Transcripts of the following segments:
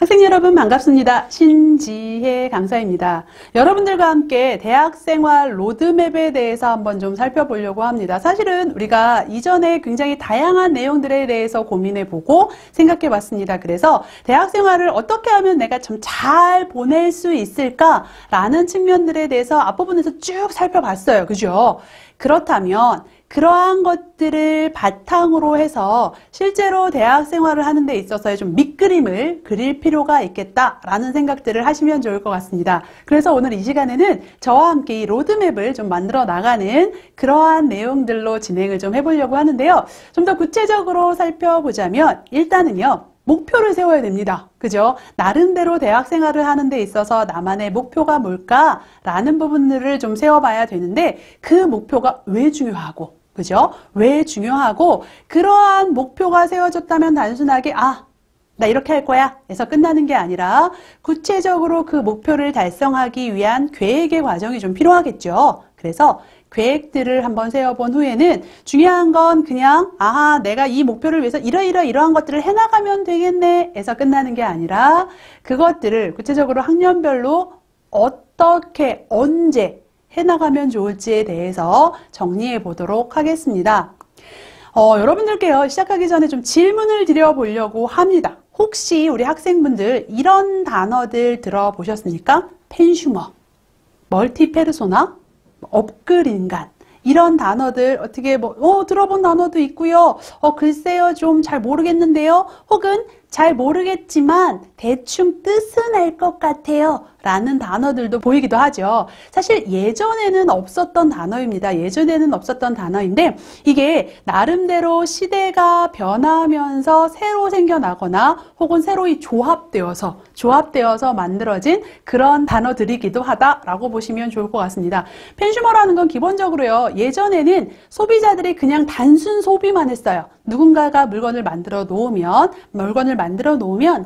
학생 여러분 반갑습니다. 신지혜 강사입니다. 여러분들과 함께 대학생활 로드맵에 대해서 한번 좀 살펴보려고 합니다. 사실은 우리가 이전에 굉장히 다양한 내용들에 대해서 고민해보고 생각해봤습니다. 그래서 대학생활을 어떻게 하면 내가 좀 잘 보낼 수 있을까라는 측면들에 대해서 앞부분에서 쭉 살펴봤어요. 그죠? 그렇다면 그러한 것들을 바탕으로 해서 실제로 대학 생활을 하는 데 있어서의 좀 밑그림을 그릴 필요가 있겠다라는 생각들을 하시면 좋을 것 같습니다. 그래서 오늘 이 시간에는 저와 함께 이 로드맵을 좀 만들어 나가는 그러한 내용들로 진행을 좀 해보려고 하는데요. 좀 더 구체적으로 살펴보자면 일단은요. 목표를 세워야 됩니다. 그죠? 나름대로 대학 생활을 하는 데 있어서 나만의 목표가 뭘까라는 부분들을 좀 세워봐야 되는데 그 목표가 왜 중요하고 그죠? 왜 중요하고 그러한 목표가 세워졌다면 단순하게 나 이렇게 할 거야 해서 끝나는 게 아니라 구체적으로 그 목표를 달성하기 위한 계획의 과정이 좀 필요하겠죠. 그래서 계획들을 한번 세워본 후에는 중요한 건 그냥 내가 이 목표를 위해서 이러한 것들을 해나가면 되겠네 해서 끝나는 게 아니라 그것들을 구체적으로 학년별로 어떻게 언제 해나가면 좋을지에 대해서 정리해 보도록 하겠습니다. 여러분들께요 시작하기 전에 좀 질문을 드려보려고 합니다. 혹시 우리 학생분들 이런 단어들 들어보셨습니까? 펜슈머, 멀티페르소나, 업글인간 이런 단어들 어떻게 들어본 단어도 있고요. 글쎄요 좀 잘 모르겠는데요. 혹은 잘 모르겠지만 대충 뜻은 알 것 같아요 라는 단어들도 보이기도 하죠. 사실 예전에는 없었던 단어입니다. 예전에는 없었던 단어인데 이게 나름대로 시대가 변하면서 새로 생겨나거나 혹은 새로이 조합되어서 만들어진 그런 단어들이기도 하다라고 보시면 좋을 것 같습니다. 펜슈머라는 건 기본적으로요. 예전에는 소비자들이 그냥 단순 소비만 했어요. 누군가가 물건을 만들어 놓으면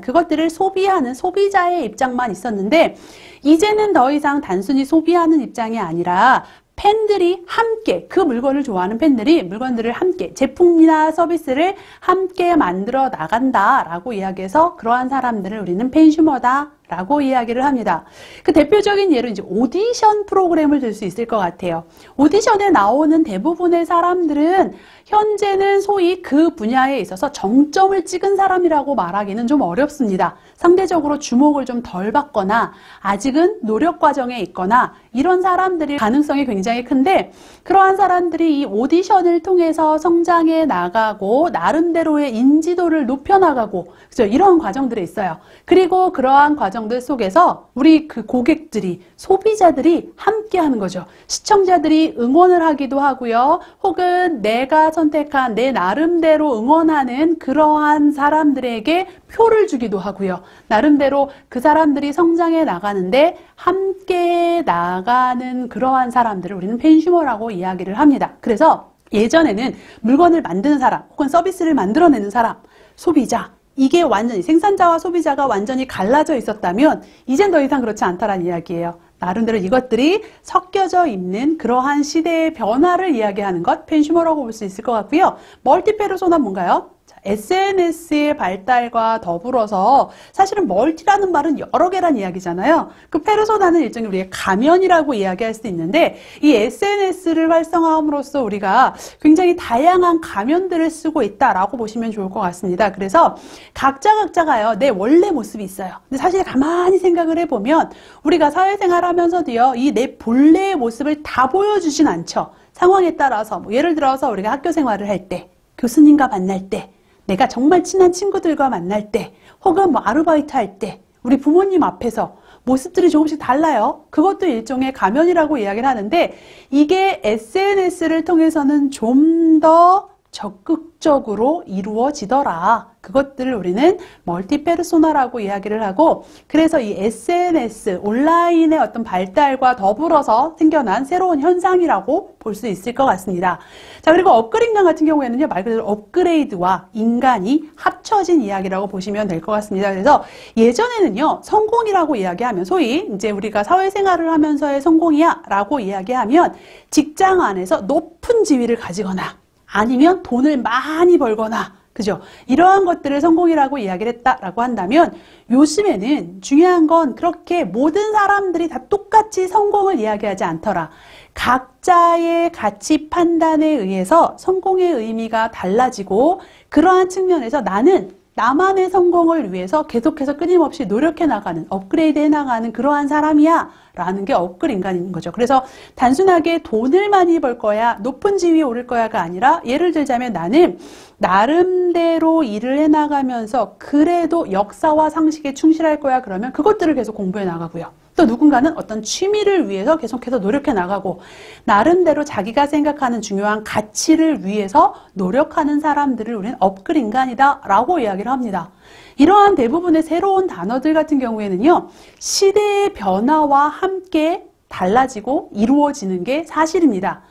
그것들을 소비하는 소비자의 입장만 있었는데 이제는 더 이상 단순히 소비하는 입장이 아니라 팬들이 함께 그 물건을 좋아하는 팬들이 물건들을 함께 제품이나 서비스를 함께 만들어 나간다라고 이야기해서 그러한 사람들을 우리는 펜슈머다 라고 이야기를 합니다. 그 대표적인 예로 이제 오디션 프로그램을 들 수 있을 것 같아요. 오디션에 나오는 대부분의 사람들은 현재는 소위 그 분야에 있어서 정점을 찍은 사람이라고 말하기는 좀 어렵습니다. 상대적으로 주목을 좀 덜 받거나 아직은 노력 과정에 있거나 이런 사람들이 가능성이 굉장히 큰데 그러한 사람들이 이 오디션을 통해서 성장해 나가고 나름대로의 인지도를 높여 나가고 그죠? 이런 과정들이 있어요. 그리고 그러한 과정들 속에서 우리 그 고객들이 소비자들이 함께 하는 거죠. 시청자들이 응원을 하기도 하고요. 혹은 내가 선택한 내 나름대로 응원하는 그러한 사람들에게 표를 주기도 하고요. 나름대로 그 사람들이 성장해 나가는데 함께 나가는 그러한 사람들을 우리는 펜슈머라고 이야기를 합니다. 그래서 예전에는 물건을 만드는 사람 혹은 서비스를 만들어내는 사람, 소비자 이게 완전히 생산자와 소비자가 완전히 갈라져 있었다면 이젠 더 이상 그렇지 않다라는 이야기예요. 나름대로 이것들이 섞여져 있는 그러한 시대의 변화를 이야기하는 것 펜슈머라고 볼 수 있을 것 같고요. 멀티페르소나 뭔가요? SNS의 발달과 더불어서 사실은 멀티라는 말은 여러 개란 이야기잖아요. 그 페르소나는 일종의 우리의 가면이라고 이야기할 수 있는데 이 SNS를 활성화함으로써 우리가 굉장히 다양한 가면들을 쓰고 있다라고 보시면 좋을 것 같습니다. 그래서 각자가요 내 원래 모습이 있어요. 근데 사실 가만히 생각을 해보면 우리가 사회생활 하면서도요 이 내 본래의 모습을 다 보여주진 않죠. 상황에 따라서 예를 들어서 우리가 학교 생활을 할 때 교수님과 만날 때 내가 정말 친한 친구들과 만날 때 혹은 아르바이트 할 때 우리 부모님 앞에서 모습들이 조금씩 달라요. 그것도 일종의 가면이라고 이야기를 하는데 이게 SNS를 통해서는 좀 더 적극적으로 이루어지더라. 그것들을 우리는 멀티페르소나라고 이야기를 하고 그래서 이 SNS, 온라인의 어떤 발달과 더불어서 생겨난 새로운 현상이라고 볼 수 있을 것 같습니다. 자, 그리고 업그레이드 같은 경우에는요, 말 그대로 업그레이드와 인간이 합쳐진 이야기라고 보시면 될 것 같습니다. 그래서 예전에는요, 성공이라고 이야기하면 소위 이제 우리가 사회생활을 하면서의 성공이야 라고 이야기하면 직장 안에서 높은 지위를 가지거나 아니면 돈을 많이 벌거나 그죠? 이러한 것들을 성공이라고 이야기를 했다라고 한다면 요즘에는 중요한 건 그렇게 모든 사람들이 다 똑같이 성공을 이야기하지 않더라. 각자의 가치 판단에 의해서 성공의 의미가 달라지고 그러한 측면에서 나는 나만의 성공을 위해서 계속해서 끊임없이 노력해 나가는, 업그레이드 해 나가는 그러한 사람이야 라는 게 업글 인간인 거죠. 그래서 단순하게 돈을 많이 벌 거야, 높은 지위에 오를 거야가 아니라 예를 들자면 나는 나름대로 일을 해 나가면서 그래도 역사와 상식에 충실할 거야 그러면 그것들을 계속 공부해 나가고요. 또 누군가는 어떤 취미를 위해서 계속해서 노력해 나가고 나름대로 자기가 생각하는 중요한 가치를 위해서 노력하는 사람들을 우리는 업글 인간이다 라고 이야기를 합니다. 이러한 대부분의 새로운 단어들 같은 경우에는요, 시대의 변화와 함께 달라지고 이루어지는 게 사실입니다.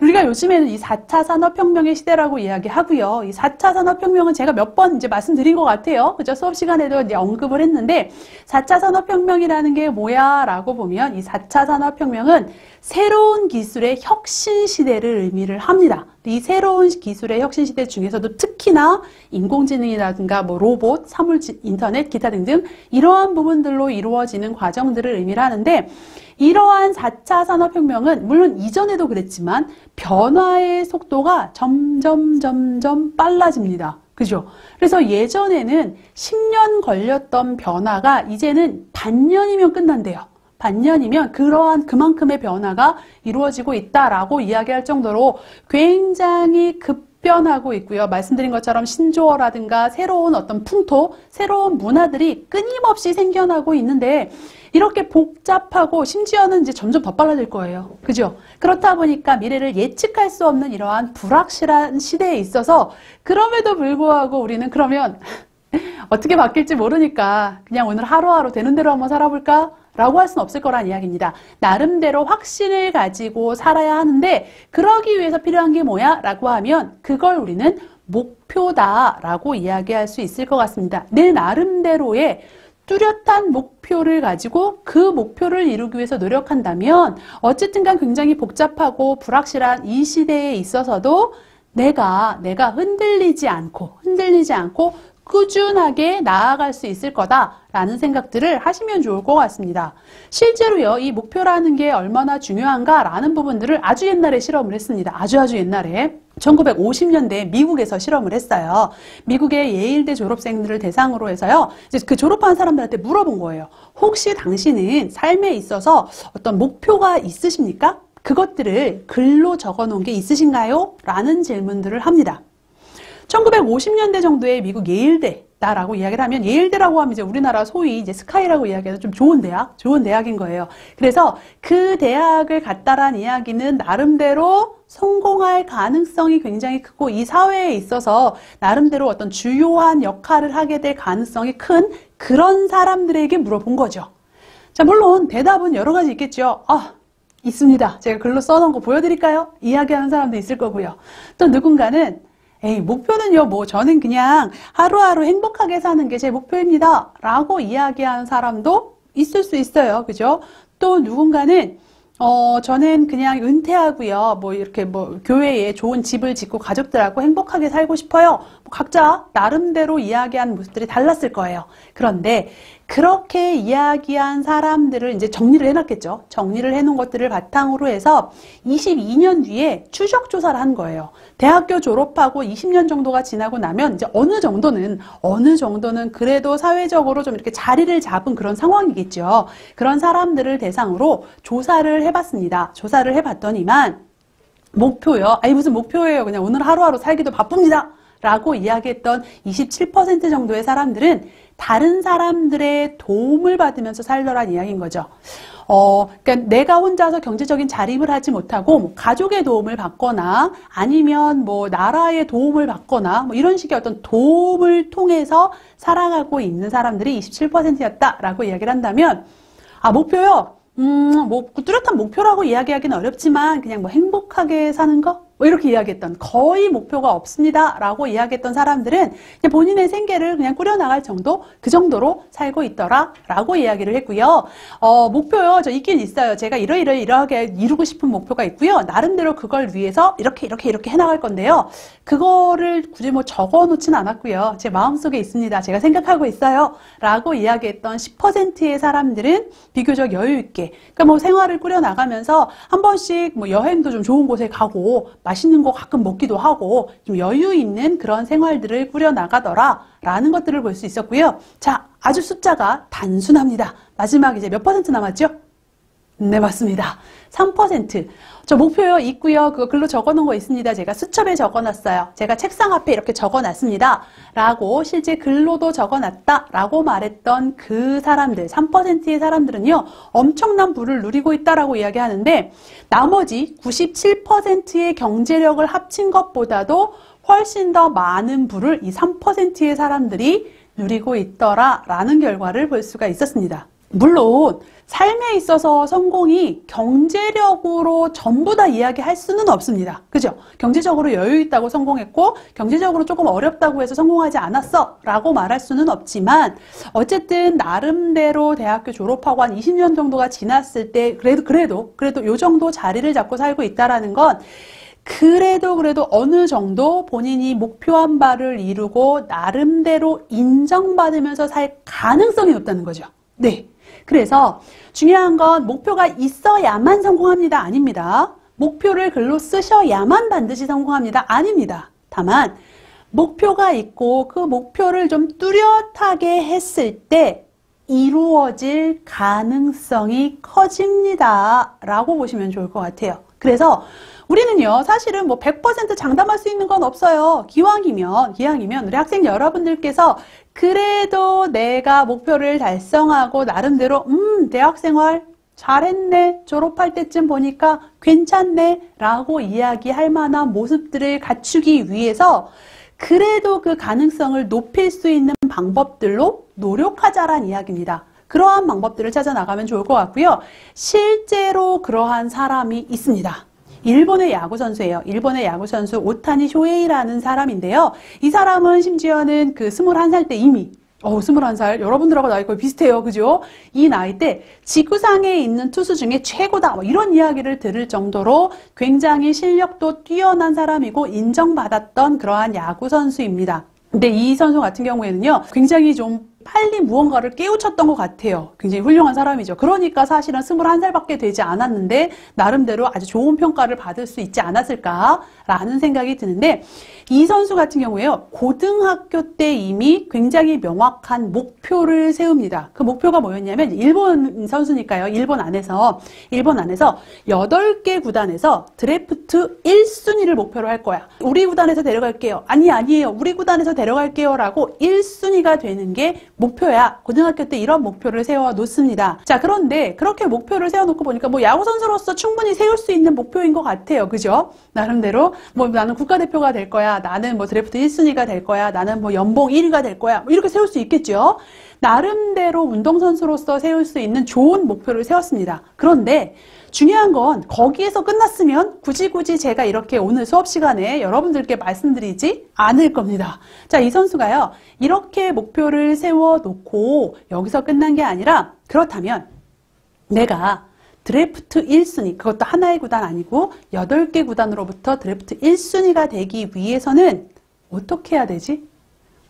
우리가 요즘에는 이 4차 산업혁명의 시대라고 이야기하고요. 이 4차 산업혁명은 제가 몇 번 이제 말씀드린 것 같아요. 그죠? 수업 시간에도 이제 언급을 했는데 4차 산업혁명이라는 게 뭐야? 라고 보면 이 4차 산업혁명은 새로운 기술의 혁신 시대를 의미를 합니다. 이 새로운 기술의 혁신 시대 중에서도 특히나 인공지능이라든가 뭐 로봇, 사물 인터넷, 기타 등등 이러한 부분들로 이루어지는 과정들을 의미를 하는데 이러한 4차 산업혁명은 물론 이전에도 그랬지만 변화의 속도가 점점 빨라집니다. 그죠? 그래서 예전에는 10년 걸렸던 변화가 이제는 반년이면 끝난대요. 반년이면 그러한 그만큼의 변화가 이루어지고 있다라고 이야기할 정도로 굉장히 급변하고 있고요. 말씀드린 것처럼 신조어라든가 새로운 어떤 풍토, 새로운 문화들이 끊임없이 생겨나고 있는데 이렇게 복잡하고 심지어는 이제 점점 더 빨라질 거예요. 그죠? 그렇다 보니까 미래를 예측할 수 없는 이러한 불확실한 시대에 있어서 그럼에도 불구하고 우리는 그러면 어떻게 바뀔지 모르니까 그냥 오늘 하루하루 되는 대로 한번 살아볼까? 라고 할 수는 없을 거란 이야기입니다. 나름대로 확신을 가지고 살아야 하는데 그러기 위해서 필요한 게 뭐야? 라고 하면 그걸 우리는 목표다 라고 이야기할 수 있을 것 같습니다. 내 나름대로의 뚜렷한 목표를 가지고 그 목표를 이루기 위해서 노력한다면 어쨌든 간 굉장히 복잡하고 불확실한 이 시대에 있어서도 내가 흔들리지 않고 꾸준하게 나아갈 수 있을 거다라는 생각들을 하시면 좋을 것 같습니다. 실제로요, 이 목표라는 게 얼마나 중요한가라는 부분들을 아주 옛날에 실험을 했습니다. 아주 옛날에 1950년대에 미국에서 실험을 했어요. 미국의 예일대 졸업생들을 대상으로 해서요, 이제 그 졸업한 사람들한테 물어본 거예요. 혹시 당신은 삶에 있어서 어떤 목표가 있으십니까? 그것들을 글로 적어 놓은 게 있으신가요? 라는 질문들을 합니다. 1950년대 정도에 미국 예일대다라고 이야기를 하면 예일대라고 하면 이제 우리나라 소위 이제 스카이라고 이야기하는 좀 좋은 대학인 거예요. 그래서 그 대학을 갔다란 이야기는 나름대로 성공할 가능성이 굉장히 크고 이 사회에 있어서 나름대로 어떤 주요한 역할을 하게 될 가능성이 큰 그런 사람들에게 물어본 거죠. 자, 물론 대답은 여러 가지 있겠죠. 있습니다. 제가 글로 써놓은 거 보여드릴까요? 이야기하는 사람도 있을 거고요. 또 누군가는 목표는요, 저는 그냥 하루하루 행복하게 사는 게 제 목표입니다. 라고 이야기하는 사람도 있을 수 있어요. 그죠? 또 누군가는, 저는 그냥 은퇴하고요. 이렇게 교회에 좋은 집을 짓고 가족들하고 행복하게 살고 싶어요. 각자 나름대로 이야기하는 모습들이 달랐을 거예요. 그런데 그렇게 이야기한 사람들을 이제 정리를 해놨겠죠. 정리를 해놓은 것들을 바탕으로 해서 22년 뒤에 추적 조사를 한 거예요. 대학교 졸업하고 20년 정도가 지나고 나면 이제 어느 정도는 그래도 사회적으로 좀 이렇게 자리를 잡은 그런 상황이겠죠. 그런 사람들을 대상으로 조사를 해봤습니다. 조사를 해봤더니만 목표요. 무슨 목표예요. 그냥 오늘 하루하루 살기도 바쁩니다. 라고 이야기했던 27% 정도의 사람들은 다른 사람들의 도움을 받으면서 살더란 이야기인 거죠. 그러니까 내가 혼자서 경제적인 자립을 하지 못하고 가족의 도움을 받거나 아니면 나라의 도움을 받거나 이런 식의 어떤 도움을 통해서 살아가고 있는 사람들이 27%였다라고 이야기를 한다면 목표요. 뚜렷한 목표라고 이야기하기는 어렵지만 그냥 행복하게 사는 거? 뭐 이렇게 이야기했던, 거의 목표가 없습니다 라고 이야기했던 사람들은 그냥 본인의 생계를 그냥 꾸려나갈 정도, 그 정도로 살고 있더라 라고 이야기를 했고요. 목표요, 저 있긴 있어요. 제가 이러하게 이루고 싶은 목표가 있고요. 나름대로 그걸 위해서 이렇게 해나갈 건데요. 그거를 굳이 뭐 적어 놓진 않았고요. 제 마음속에 있습니다. 제가 생각하고 있어요 라고 이야기했던 10%의 사람들은 비교적 여유 있게, 그러니까 뭐 생활을 꾸려나가면서 한 번씩 뭐 여행도 좀 좋은 곳에 가고 맛있는 거 가끔 먹기도 하고 좀 여유 있는 그런 생활들을 꾸려나가더라 라는 것들을 볼 수 있었고요. 자, 아주 숫자가 단순합니다. 마지막 이제 몇 퍼센트 남았죠? 네, 맞습니다. 3%. 저 목표요 있고요. 그거 글로 적어놓은 거 있습니다. 제가 수첩에 적어놨어요. 제가 책상 앞에 이렇게 적어놨습니다. 라고 실제 글로도 적어놨다 라고 말했던 그 사람들, 3%의 사람들은요. 엄청난 부를 누리고 있다라고 이야기하는데 나머지 97%의 경제력을 합친 것보다도 훨씬 더 많은 부를 이 3%의 사람들이 누리고 있더라라는 결과를 볼 수가 있었습니다. 물론 삶에 있어서 성공이 경제력으로 전부 다 이야기할 수는 없습니다. 그죠? 경제적으로 여유 있다고 성공했고 경제적으로 조금 어렵다고 해서 성공하지 않았어 라고 말할 수는 없지만 어쨌든 나름대로 대학교 졸업하고 한 20년 정도가 지났을 때 그래도 요 정도 자리를 잡고 살고 있다라는 건 그래도 어느 정도 본인이 목표한 바를 이루고 나름대로 인정받으면서 살 가능성이 높다는 거죠. 네. 그래서 중요한 건 목표가 있어야만 성공합니다. 아닙니다. 목표를 글로 쓰셔야만 반드시 성공합니다. 아닙니다. 다만 목표가 있고 그 목표를 좀 뚜렷하게 했을 때 이루어질 가능성이 커집니다. 라고 보시면 좋을 것 같아요. 그래서 우리는요, 사실은 뭐 100% 장담할 수 있는 건 없어요. 기왕이면 우리 학생 여러분들께서 그래도 내가 목표를 달성하고 나름대로 대학생활 잘했네, 졸업할 때쯤 보니까 괜찮네 라고 이야기할 만한 모습들을 갖추기 위해서 그래도 그 가능성을 높일 수 있는 방법들로 노력하자란 이야기입니다. 그러한 방법들을 찾아 나가면 좋을 것 같고요. 실제로 그러한 사람이 있습니다. 일본의 야구 선수예요. 일본의 야구 선수 오타니 쇼헤이라는 사람인데요. 이 사람은 심지어는 그 21살 때 이미 21살 여러분들하고 나이 거의 비슷해요. 그죠? 이 나이 때 지구상에 있는 투수 중에 최고다. 뭐 이런 이야기를 들을 정도로 굉장히 실력도 뛰어난 사람이고 인정받았던 그러한 야구 선수입니다. 근데 이 선수 같은 경우에는요. 굉장히 좀 빨리 무언가를 깨우쳤던 것 같아요. 굉장히 훌륭한 사람이죠. 그러니까 사실은 21살밖에 되지 않았는데 나름대로 아주 좋은 평가를 받을 수 있지 않았을까라는 생각이 드는데 이 선수 같은 경우에요. 고등학교 때 이미 굉장히 명확한 목표를 세웁니다. 그 목표가 뭐였냐면 일본 선수니까요. 일본 안에서 8개 구단에서 드래프트 1순위를 목표로 할 거야. 우리 구단에서 데려갈게요. 아니에요. 우리 구단에서 데려갈게요. 라고 1순위가 되는 게 목표야. 고등학교 때 이런 목표를 세워 놓습니다. 자, 그런데 그렇게 목표를 세워놓고 보니까 뭐 야구 선수로서 충분히 세울 수 있는 목표인 것 같아요. 그죠? 나름대로 뭐 나는 국가대표가 될 거야. 나는 뭐 드래프트 1순위가 될 거야. 나는 뭐 연봉 1위가 될 거야. 뭐 이렇게 세울 수 있겠죠. 나름대로 운동선수로서 세울 수 있는 좋은 목표를 세웠습니다. 그런데 중요한 건 거기에서 끝났으면 굳이 제가 이렇게 오늘 수업 시간에 여러분들께 말씀드리지 않을 겁니다. 자, 이 선수가요. 이렇게 목표를 세워놓고 여기서 끝난 게 아니라 그렇다면 내가 드래프트 1순위, 그것도 하나의 구단 아니고 8개 구단으로부터 드래프트 1순위가 되기 위해서는 어떻게 해야 되지?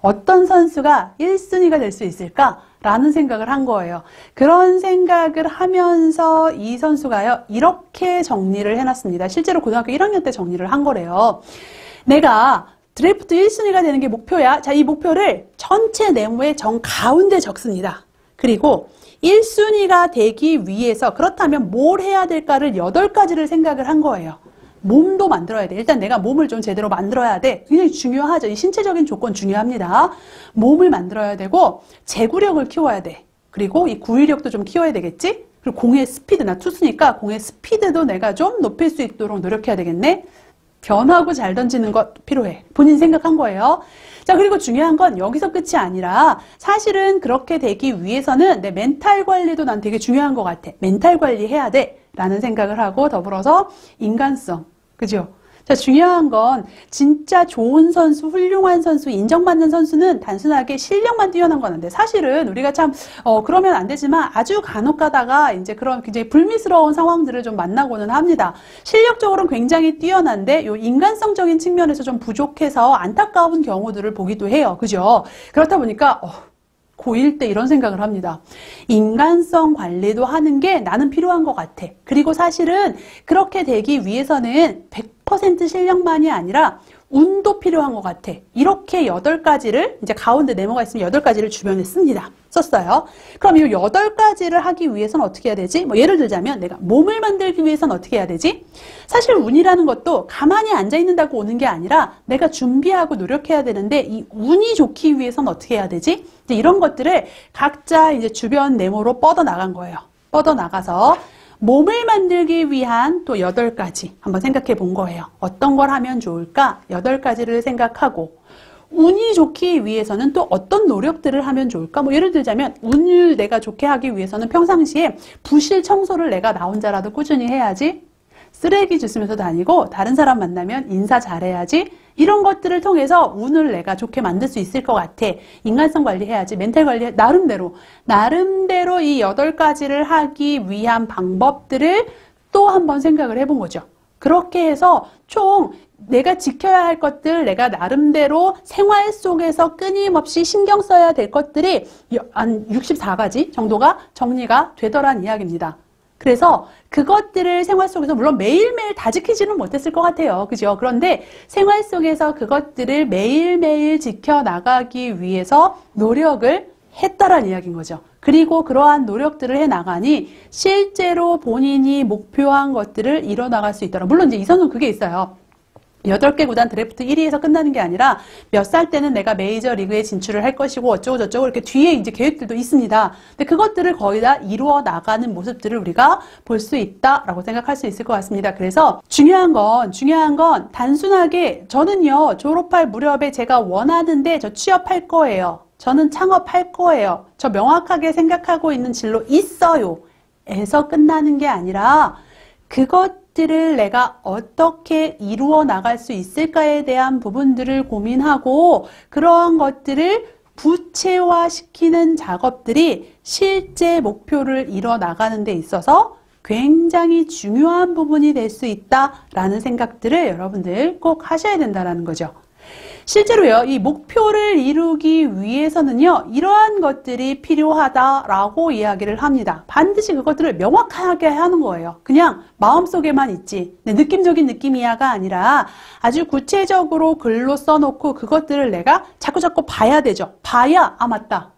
어떤 선수가 1순위가 될 수 있을까? 라는 생각을 한 거예요. 그런 생각을 하면서 이 선수가요, 이렇게 정리를 해놨습니다. 실제로 고등학교 1학년 때 정리를 한 거래요. 내가 드래프트 1순위가 되는 게 목표야. 자, 이 목표를 전체 네모의 정 가운데 적습니다. 그리고 1순위가 되기 위해서 그렇다면 뭘 해야 될까를 8가지를 생각을 한 거예요. 몸도 만들어야 돼. 일단 내가 몸을 좀 제대로 만들어야 돼. 굉장히 중요하죠. 이 신체적인 조건 중요합니다. 몸을 만들어야 되고 제구력을 키워야 돼. 그리고 이 구위력도 좀 키워야 되겠지? 그리고 공의 스피드, 나 투수니까 공의 스피드도 내가 좀 높일 수 있도록 노력해야 되겠네. 변하고 잘 던지는 것 필요해. 본인 생각한 거예요. 자, 그리고 중요한 건 여기서 끝이 아니라 사실은 그렇게 되기 위해서는 내 멘탈 관리도 난 되게 중요한 것 같아. 멘탈 관리 해야 돼. 라는 생각을 하고 더불어서 인간성. 그죠? 자, 중요한 건 진짜 좋은 선수, 훌륭한 선수, 인정받는 선수는 단순하게 실력만 뛰어난 건 안 돼. 사실은 우리가 참 그러면 안 되지만 아주 간혹 가다가 이제 그런 굉장히 불미스러운 상황들을 좀 만나고는 합니다. 실력적으로는 굉장히 뛰어난데 요 인간성적인 측면에서 좀 부족해서 안타까운 경우들을 보기도 해요. 그죠? 그렇다 보니까 고1 때 이런 생각을 합니다. 인간성 관리도 하는 게 나는 필요한 것 같아. 그리고 사실은 그렇게 되기 위해서는 100% 실력만이 아니라 운도 필요한 것 같아. 이렇게 8가지를 이제 가운데 네모가 있으면 8가지를 주변에 씁니다. 썼어요. 그럼 이 8가지를 하기 위해서는 어떻게 해야 되지? 뭐 예를 들자면 내가 몸을 만들기 위해서는 어떻게 해야 되지? 사실 운이라는 것도 가만히 앉아 있는다고 오는 게 아니라 내가 준비하고 노력해야 되는데 이 운이 좋기 위해서는 어떻게 해야 되지? 이제 이런 것들을 각자 이제 주변 네모로 뻗어 나간 거예요. 뻗어 나가서 몸을 만들기 위한 또 8가지 한번 생각해 본 거예요. 어떤 걸 하면 좋을까? 8가지를 생각하고 운이 좋기 위해서는 또 어떤 노력들을 하면 좋을까? 뭐 예를 들자면 운을 내가 좋게 하기 위해서는 평상시에 부실 청소를 내가 나 혼자라도 꾸준히 해야지. 쓰레기 주스면서 다니고 다른 사람 만나면 인사 잘해야지. 이런 것들을 통해서 운을 내가 좋게 만들 수 있을 것 같아. 인간성 관리해야지. 멘탈 관리 나름대로 이 8가지를 하기 위한 방법들을 또 한번 생각을 해본 거죠. 그렇게 해서 총 내가 지켜야 할 것들, 내가 나름대로 생활 속에서 끊임없이 신경 써야 될 것들이 한 64가지 정도가 정리가 되더란 이야기입니다. 그래서 그것들을 생활 속에서 물론 매일매일 다 지키지는 못했을 것 같아요. 그죠? 그런데 생활 속에서 그것들을 매일매일 지켜나가기 위해서 노력을 했다란 이야기인 거죠. 그리고 그러한 노력들을 해나가니 실제로 본인이 목표한 것들을 이뤄나갈 수 있더라. 물론 이제 이 선수는 그게 있어요. 8개 구단 드래프트 1위에서 끝나는 게 아니라 몇 살 때는 내가 메이저 리그에 진출을 할 것이고 어쩌고 저쩌고 이렇게 뒤에 이제 계획들도 있습니다. 근데 그것들을 거의 다 이루어 나가는 모습들을 우리가 볼 수 있다라고 생각할 수 있을 것 같습니다. 그래서 중요한 건 단순하게 저는요 졸업할 무렵에 제가 원하는데 저 취업할 거예요. 저는 창업할 거예요. 저 명확하게 생각하고 있는 진로 있어요. 에서 끝나는 게 아니라 그것들을 내가 어떻게 이루어 나갈 수 있을까에 대한 부분들을 고민하고 그러한 것들을 구체화시키는 작업들이 실제 목표를 이뤄 나가는 데 있어서 굉장히 중요한 부분이 될 수 있다라는 생각들을 여러분들 꼭 하셔야 된다는 거죠. 실제로요, 이 목표를 이루기 위해서는요, 이러한 것들이 필요하다라고 이야기를 합니다. 반드시 그것들을 명확하게 하는 거예요. 그냥 마음속에만 있지. 느낌적인 느낌이야가 아니라 아주 구체적으로 글로 써놓고 그것들을 내가 자꾸자꾸 봐야 되죠. 봐야, 맞다.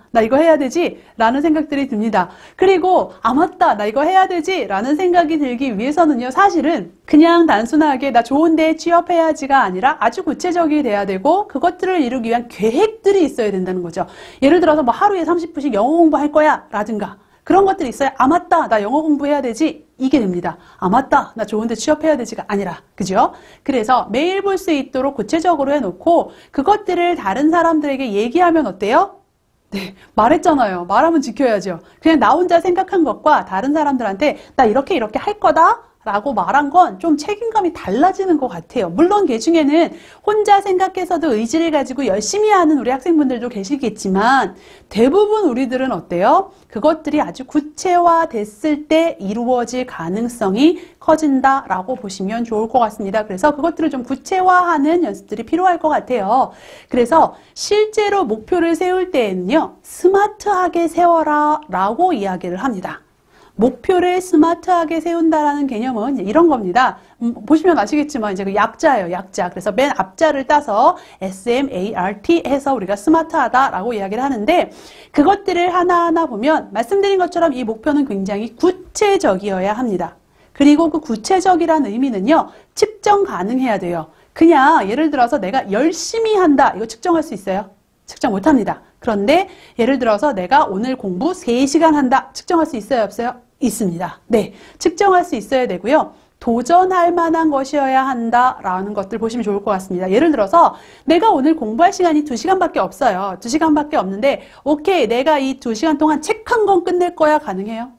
나 이거 해야 되지? 라는 생각들이 듭니다. 그리고 맞다. 나 이거 해야 되지? 라는 생각이 들기 위해서는요. 사실은 그냥 단순하게 나 좋은 데에 취업해야지가 아니라 아주 구체적이 돼야 되고 그것들을 이루기 위한 계획들이 있어야 된다는 거죠. 예를 들어서 뭐 하루에 30분씩 영어 공부할 거야 라든가 그런 것들이 있어야 맞다. 나 영어 공부해야 되지? 이게 됩니다. 맞다. 나 좋은 데 취업해야 되지가 아니라. 그죠? 그래서 매일 볼 수 있도록 구체적으로 해놓고 그것들을 다른 사람들에게 얘기하면 어때요? 네, 말했잖아요. 말하면 지켜야죠. 그냥 나 혼자 생각한 것과 다른 사람들한테 나 이렇게 할 거다 라고 말한 건 좀 책임감이 달라지는 것 같아요. 물론 그 중에는 혼자 생각해서도 의지를 가지고 열심히 하는 우리 학생분들도 계시겠지만 대부분 우리들은 어때요? 그것들이 아주 구체화됐을 때 이루어질 가능성이 커진다라고 보시면 좋을 것 같습니다. 그래서 그것들을 좀 구체화하는 연습들이 필요할 것 같아요. 그래서 실제로 목표를 세울 때에는요. 스마트하게 세워라 라고 이야기를 합니다. 목표를 스마트하게 세운다라는 개념은 이런 겁니다. 보시면 아시겠지만 이제 그 약자예요, 약자. 그래서 맨 앞자를 따서 SMART 해서 우리가 스마트하다라고 이야기를 하는데 그것들을 하나하나 보면 말씀드린 것처럼 이 목표는 굉장히 구체적이어야 합니다. 그리고 그 구체적이라는 의미는요, 측정 가능해야 돼요. 그냥 예를 들어서 내가 열심히 한다, 이거 측정할 수 있어요? 측정 못합니다. 그런데 예를 들어서 내가 오늘 공부 3시간 한다, 측정할 수 있어요, 없어요? 있습니다. 네, 측정할 수 있어야 되고요. 도전할 만한 것이어야 한다라는 것들 보시면 좋을 것 같습니다. 예를 들어서 내가 오늘 공부할 시간이 2시간밖에 없어요. 2시간밖에 없는데 오케이, 내가 이 2시간 동안 책 한 권 끝낼 거야. 가능해요?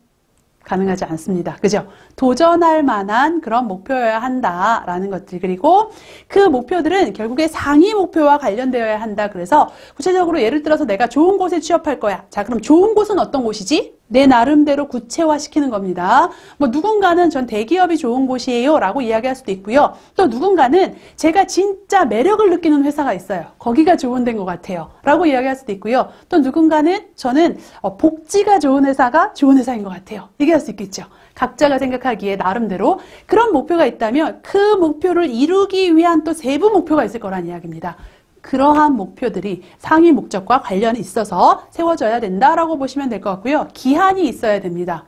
가능하지 않습니다. 그죠? 도전할 만한 그런 목표여야 한다라는 것들. 그리고 그 목표들은 결국에 상위 목표와 관련되어야 한다. 그래서 구체적으로 예를 들어서 내가 좋은 곳에 취업할 거야. 자, 그럼 좋은 곳은 어떤 곳이지? 내 나름대로 구체화시키는 겁니다. 뭐 누군가는 전 대기업이 좋은 곳이에요 라고 이야기할 수도 있고요. 또 누군가는 제가 진짜 매력을 느끼는 회사가 있어요. 거기가 좋은 데인 것 같아요 라고 이야기할 수도 있고요. 또 누군가는 저는 복지가 좋은 회사가 좋은 회사인 것 같아요. 얘기할 수 있겠죠. 각자가 생각하기에 나름대로 그런 목표가 있다면 그 목표를 이루기 위한 또 세부 목표가 있을 거란 이야기입니다. 그러한 목표들이 상위 목적과 관련이 있어서 세워져야 된다라고 보시면 될 것 같고요. 기한이 있어야 됩니다.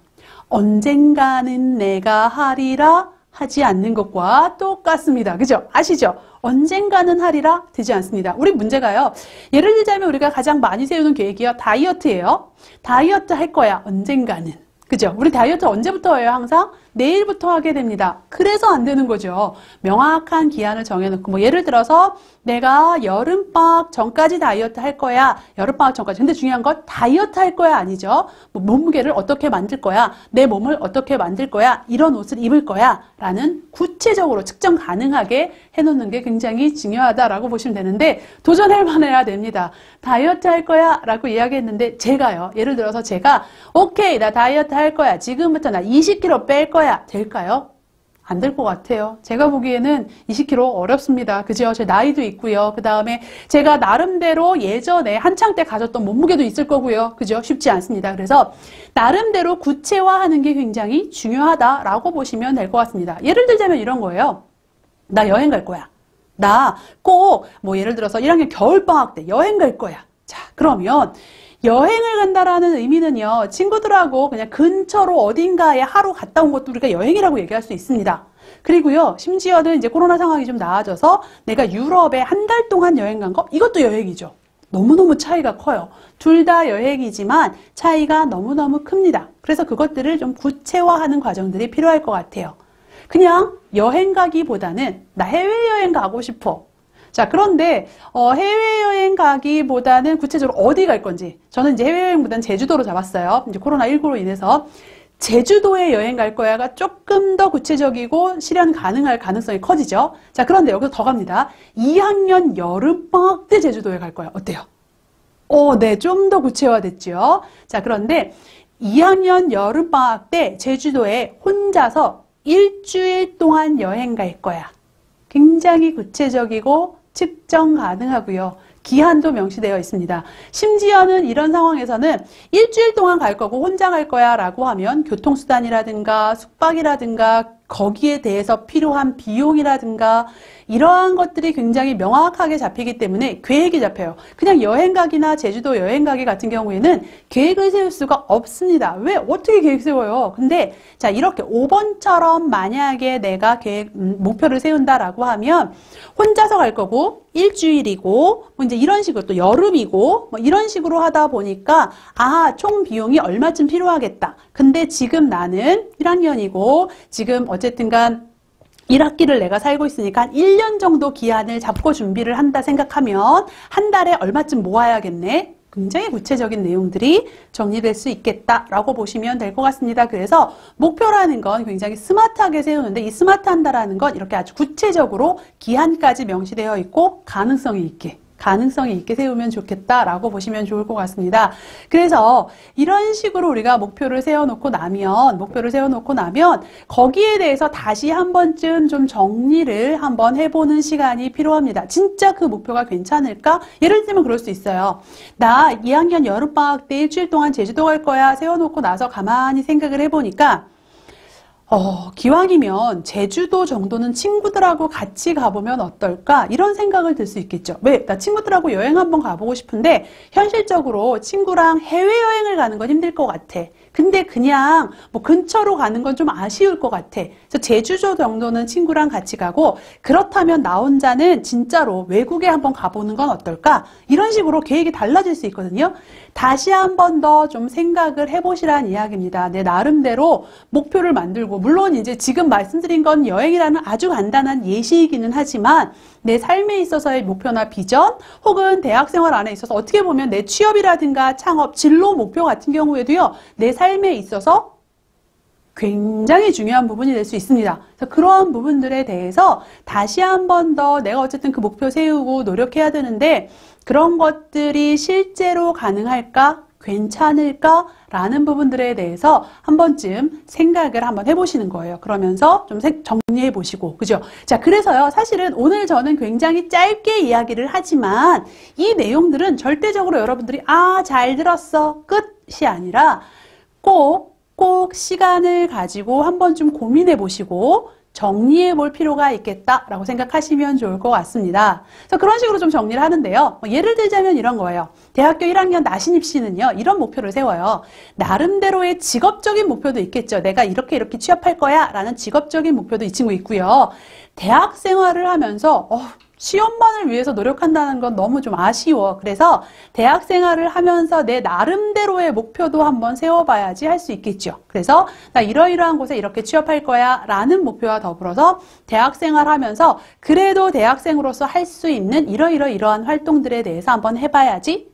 언젠가는 내가 하리라 하지 않는 것과 똑같습니다. 그죠? 아시죠? 언젠가는 하리라 되지 않습니다. 우리 문제가요. 예를 들자면 우리가 가장 많이 세우는 계획이요. 다이어트예요. 다이어트 할 거야. 언젠가는. 그죠? 우리 다이어트 언제부터 해요? 항상 내일부터 하게 됩니다. 그래서 안 되는 거죠. 명확한 기한을 정해놓고 뭐 예를 들어서 내가 여름방학 전까지 다이어트 할 거야. 여름방학 전까지. 근데 중요한 건 다이어트 할 거야 아니죠. 뭐 몸무게를 어떻게 만들 거야. 내 몸을 어떻게 만들 거야. 이런 옷을 입을 거야. 라는 구체적으로 측정 가능하게 해놓는 게 굉장히 중요하다라고 보시면 되는데 도전할 만해야 됩니다. 다이어트 할 거야 라고 이야기했는데 제가요. 예를 들어서 제가 오케이 나 다이어트 할 거야. 지금부터 나 20kg 뺄 거야. 될까요? 안 될 것 같아요. 제가 보기에는 20kg 어렵습니다. 그죠? 제 나이도 있고요. 그 다음에 제가 나름대로 예전에 한창 때 가졌던 몸무게도 있을 거고요. 그죠? 쉽지 않습니다. 그래서 나름대로 구체화하는 게 굉장히 중요하다라고 보시면 될 것 같습니다. 예를 들자면 이런 거예요. 나 여행 갈 거야. 나 꼭 뭐 예를 들어서 1학년 겨울방학 때 여행 갈 거야. 자, 그러면 여행을 간다라는 의미는요, 친구들하고 그냥 근처로 어딘가에 하루 갔다 온 것도 우리가 여행이라고 얘기할 수 있습니다. 그리고요, 심지어는 이제 코로나 상황이 좀 나아져서 내가 유럽에 한 달 동안 여행 간 거, 이것도 여행이죠. 너무너무 차이가 커요. 둘 다 여행이지만 차이가 너무너무 큽니다. 그래서 그것들을 좀 구체화하는 과정들이 필요할 것 같아요. 그냥 여행 가기보다는 나 해외여행 가고 싶어. 자, 그런데 해외여행 가기보다는 구체적으로 어디 갈 건지 저는 이제 해외여행보다는 제주도로 잡았어요. 이제 코로나19로 인해서 제주도에 여행 갈 거야가 조금 더 구체적이고 실현 가능할 가능성이 커지죠. 자, 그런데 여기서 더 갑니다. 2학년 여름방학 때 제주도에 갈 거야. 어때요? 네, 좀 더 구체화됐죠. 자, 그런데 2학년 여름방학 때 제주도에 혼자서 일주일 동안 여행 갈 거야. 굉장히 구체적이고 측정 가능하고요. 기한도 명시되어 있습니다. 심지어는 이런 상황에서는 일주일 동안 갈 거고 혼자 갈 거야 라고 하면 교통수단이라든가 숙박이라든가 거기에 대해서 필요한 비용이라든가 이러한 것들이 굉장히 명확하게 잡히기 때문에 계획이 잡혀요. 그냥 여행 가기나 제주도 여행 가기 같은 경우에는 계획을 세울 수가 없습니다. 왜? 어떻게 계획 세워요? 근데 자, 이렇게 5번처럼 만약에 내가 목표를 세운다라고 하면 혼자서 갈 거고 일주일이고 뭐 이제 이런 식으로 또 여름이고 뭐 이런 식으로 하다 보니까 총 비용이 얼마쯤 필요하겠다. 근데 지금 나는 1학년이고 지금 어쨌든 간 1학기를 내가 살고 있으니까 한 1년 정도 기한을 잡고 준비를 한다 생각하면 한 달에 얼마쯤 모아야겠네. 굉장히 구체적인 내용들이 정리될 수 있겠다라고 보시면 될 것 같습니다. 그래서 목표라는 건 굉장히 스마트하게 세우는데 이 스마트한다라는 건 이렇게 아주 구체적으로 기한까지 명시되어 있고 가능성이 있게 세우면 좋겠다라고 보시면 좋을 것 같습니다. 그래서 이런 식으로 우리가 목표를 세워놓고 나면 거기에 대해서 다시 한 번쯤 좀 정리를 한번 해보는 시간이 필요합니다. 진짜 그 목표가 괜찮을까? 예를 들면 그럴 수 있어요. 나 2학년 여름방학 때 일주일 동안 제주도 갈 거야 세워놓고 나서 가만히 생각을 해보니까 기왕이면 제주도 정도는 친구들하고 같이 가보면 어떨까? 이런 생각을 들 수 있겠죠. 왜? 나 친구들하고 여행 한번 가보고 싶은데 현실적으로 친구랑 해외여행을 가는 건 힘들 것 같아. 근데 그냥 뭐 근처로 가는 건 좀 아쉬울 것 같아. 그래서 제주도 정도는 친구랑 같이 가고 그렇다면 나 혼자는 진짜로 외국에 한번 가보는 건 어떨까? 이런 식으로 계획이 달라질 수 있거든요. 다시 한 번 더 좀 생각을 해보시라는 이야기입니다. 내 나름대로 목표를 만들고 물론 이제 지금 말씀드린 건 여행이라는 아주 간단한 예시이기는 하지만 내 삶에 있어서의 목표나 비전 혹은 대학생활 안에 있어서 어떻게 보면 내 취업이라든가 창업, 진로 목표 같은 경우에도요. 내 삶에 있어서 굉장히 중요한 부분이 될 수 있습니다. 그래서 그러한 부분들에 대해서 다시 한 번 더 내가 어쨌든 그 목표 세우고 노력해야 되는데 그런 것들이 실제로 가능할까? 괜찮을까? 라는 부분들에 대해서 한 번쯤 생각을 한번 해보시는 거예요. 그러면서 좀 정리해 보시고, 그죠? 자, 그래서요, 사실은 오늘 저는 굉장히 짧게 이야기를 하지만 이 내용들은 절대적으로 여러분들이 잘 들었어. 끝이 아니라 꼭 시간을 가지고 한 번쯤 고민해 보시고 정리해 볼 필요가 있겠다라고 생각하시면 좋을 것 같습니다. 그래서 그런 식으로 좀 정리를 하는데요. 예를 들자면 이런 거예요. 대학교 1학년 나신 입시는요. 이런 목표를 세워요. 나름대로의 직업적인 목표도 있겠죠. 내가 이렇게 취업할 거야 라는 직업적인 목표도 이 친구 있고요. 대학 생활을 하면서 시험만을 위해서 노력한다는 건 너무 좀 아쉬워. 그래서 대학 생활을 하면서 내 나름대로의 목표도 한번 세워봐야지 할 수 있겠죠. 그래서 나 이러이러한 곳에 이렇게 취업할 거야 라는 목표와 더불어서 대학 생활하면서 그래도 대학생으로서 할 수 있는 이러이러한 활동들에 대해서 한번 해봐야지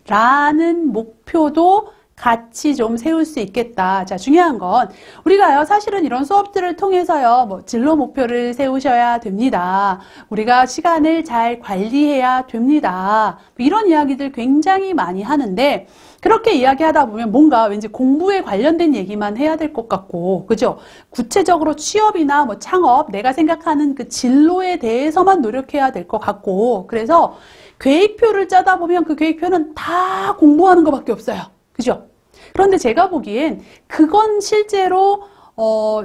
라는 목표도 같이 좀 세울 수 있겠다. 자, 중요한 건 우리가요, 사실은 이런 수업들을 통해서요, 진로 목표를 세우셔야 됩니다. 우리가 시간을 잘 관리해야 됩니다. 이런 이야기들 굉장히 많이 하는데 그렇게 이야기하다 보면 뭔가 왠지 공부에 관련된 얘기만 해야 될 것 같고, 그죠? 구체적으로 취업이나 창업, 내가 생각하는 그 진로에 대해서만 노력해야 될 것 같고, 그래서 계획표를 짜다 보면 그 계획표는 다 공부하는 것밖에 없어요. 그죠? 그런데 제가 보기엔 그건 실제로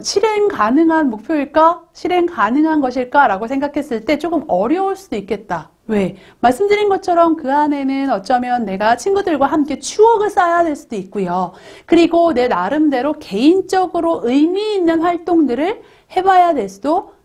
실행 가능한 목표일까? 실행 가능한 것일까? 라고 생각했을 때 조금 어려울 수도 있겠다. 왜? 말씀드린 것처럼 그 안에는 어쩌면 내가 친구들과 함께 추억을 쌓아야 될 수도 있고요. 그리고 내 나름대로 개인적으로 의미 있는 활동들을 해봐야 될 수도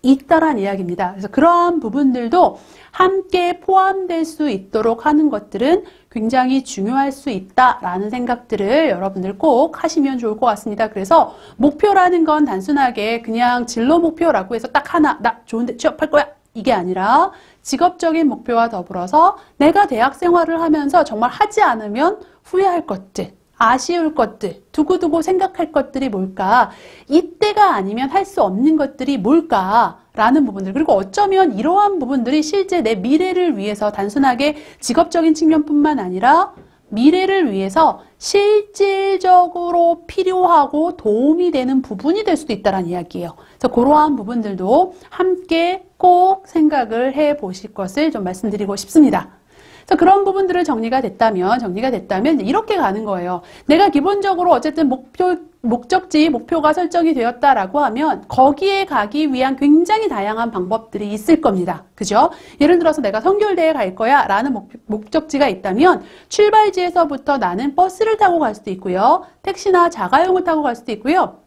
있다란 이야기입니다. 그래서 그러한 부분들도 함께 포함될 수 있도록 하는 것들은 굉장히 중요할 수 있다라는 생각들을 여러분들 꼭 하시면 좋을 것 같습니다. 그래서 목표라는 건 단순하게 그냥 진로 목표라고 해서 딱 하나, 나 좋은데 취업할 거야, 이게 아니라 직업적인 목표와 더불어서 내가 대학 생활을 하면서 정말 하지 않으면 후회할 것들, 아쉬울 것들, 두고두고 생각할 것들이 뭘까? 이때가 아니면 할 수 없는 것들이 뭘까? 라는 부분들, 그리고 어쩌면 이러한 부분들이 실제 내 미래를 위해서 단순하게 직업적인 측면뿐만 아니라 미래를 위해서 실질적으로 필요하고 도움이 되는 부분이 될 수도 있다는 이야기예요. 그래서 그러한 부분들도 함께 꼭 생각을 해 보실 것을 좀 말씀드리고 싶습니다. 그런 부분들을 정리가 됐다면 이렇게 가는 거예요. 내가 기본적으로 어쨌든 목표가 설정이 되었다라고 하면 거기에 가기 위한 굉장히 다양한 방법들이 있을 겁니다. 그죠? 예를 들어서 내가 선교대에 갈 거야 라는 목적지가 있다면 출발지에서부터 나는 버스를 타고 갈 수도 있고요. 택시나 자가용을 타고 갈 수도 있고요.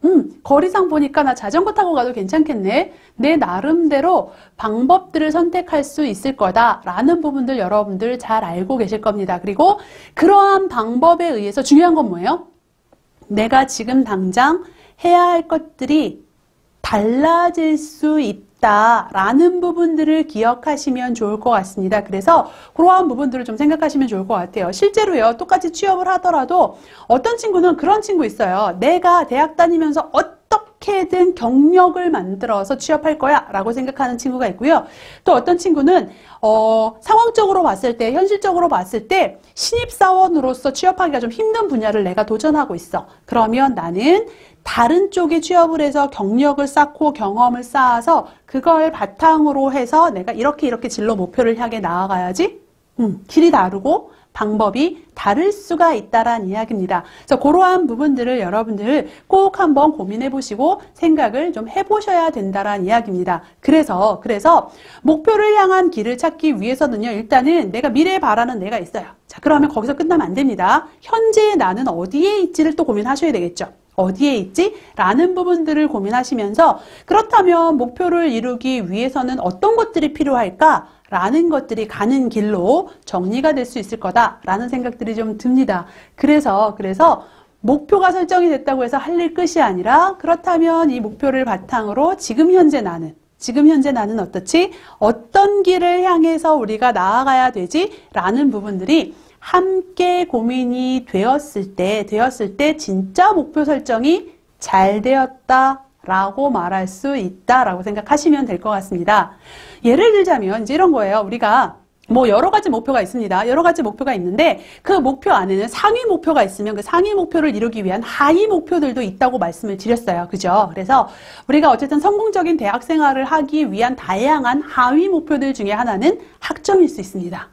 거리상 보니까 나 자전거 타고 가도 괜찮겠네. 내 나름대로 방법들을 선택할 수 있을 거다라는 부분들 여러분들 잘 알고 계실 겁니다. 그리고 그러한 방법에 의해서 중요한 건 뭐예요? 내가 지금 당장 해야 할 것들이 달라질 수 있다라는 부분들을 기억하시면 좋을 것 같습니다. 그래서 그러한 부분들을 좀 생각하시면 좋을 것 같아요. 실제로요, 똑같이 취업을 하더라도 어떤 친구는 그런 친구 있어요. 내가 대학 다니면서 어떻게든 경력을 만들어서 취업할 거야 라고 생각하는 친구가 있고요. 또 어떤 친구는 상황적으로 봤을 때, 현실적으로 봤을 때 신입사원으로서 취업하기가 좀 힘든 분야를 내가 도전하고 있어. 그러면 나는 다른 쪽에 취업을 해서 경력을 쌓고 경험을 쌓아서 그걸 바탕으로 해서 내가 이렇게 진로 목표를 향해 나아가야지. 길이 다르고 방법이 다를 수가 있다란 이야기입니다. 그래서 그러한 부분들을 여러분들 꼭 한번 고민해 보시고 생각을 좀 해보셔야 된다란 이야기입니다. 그래서 목표를 향한 길을 찾기 위해서는요, 일단은 내가 미래에 바라는 내가 있어요. 자, 그러면 거기서 끝나면 안 됩니다. 현재의 나는 어디에 있지를 또 고민하셔야 되겠죠. 어디에 있지? 라는 부분들을 고민하시면서 그렇다면 목표를 이루기 위해서는 어떤 것들이 필요할까? 라는 것들이 가는 길로 정리가 될 수 있을 거다라는 생각들이 좀 듭니다. 그래서 목표가 설정이 됐다고 해서 할 일 끝이 아니라 그렇다면 이 목표를 바탕으로 지금 현재 나는 어떻지? 어떤 길을 향해서 우리가 나아가야 되지? 라는 부분들이 함께 고민이 되었을 때 진짜 목표 설정이 잘 되었다 라고 말할 수 있다라고 생각하시면 될 것 같습니다. 예를 들자면 이제 이런 거예요. 우리가 뭐 여러 가지 목표가 있습니다. 여러 가지 목표가 있는데 그 목표 안에는 상위 목표가 있으면 그 상위 목표를 이루기 위한 하위 목표들도 있다고 말씀을 드렸어요. 그죠? 그래서 우리가 어쨌든 성공적인 대학 생활을 하기 위한 다양한 하위 목표들 중에 하나는 학점일 수 있습니다.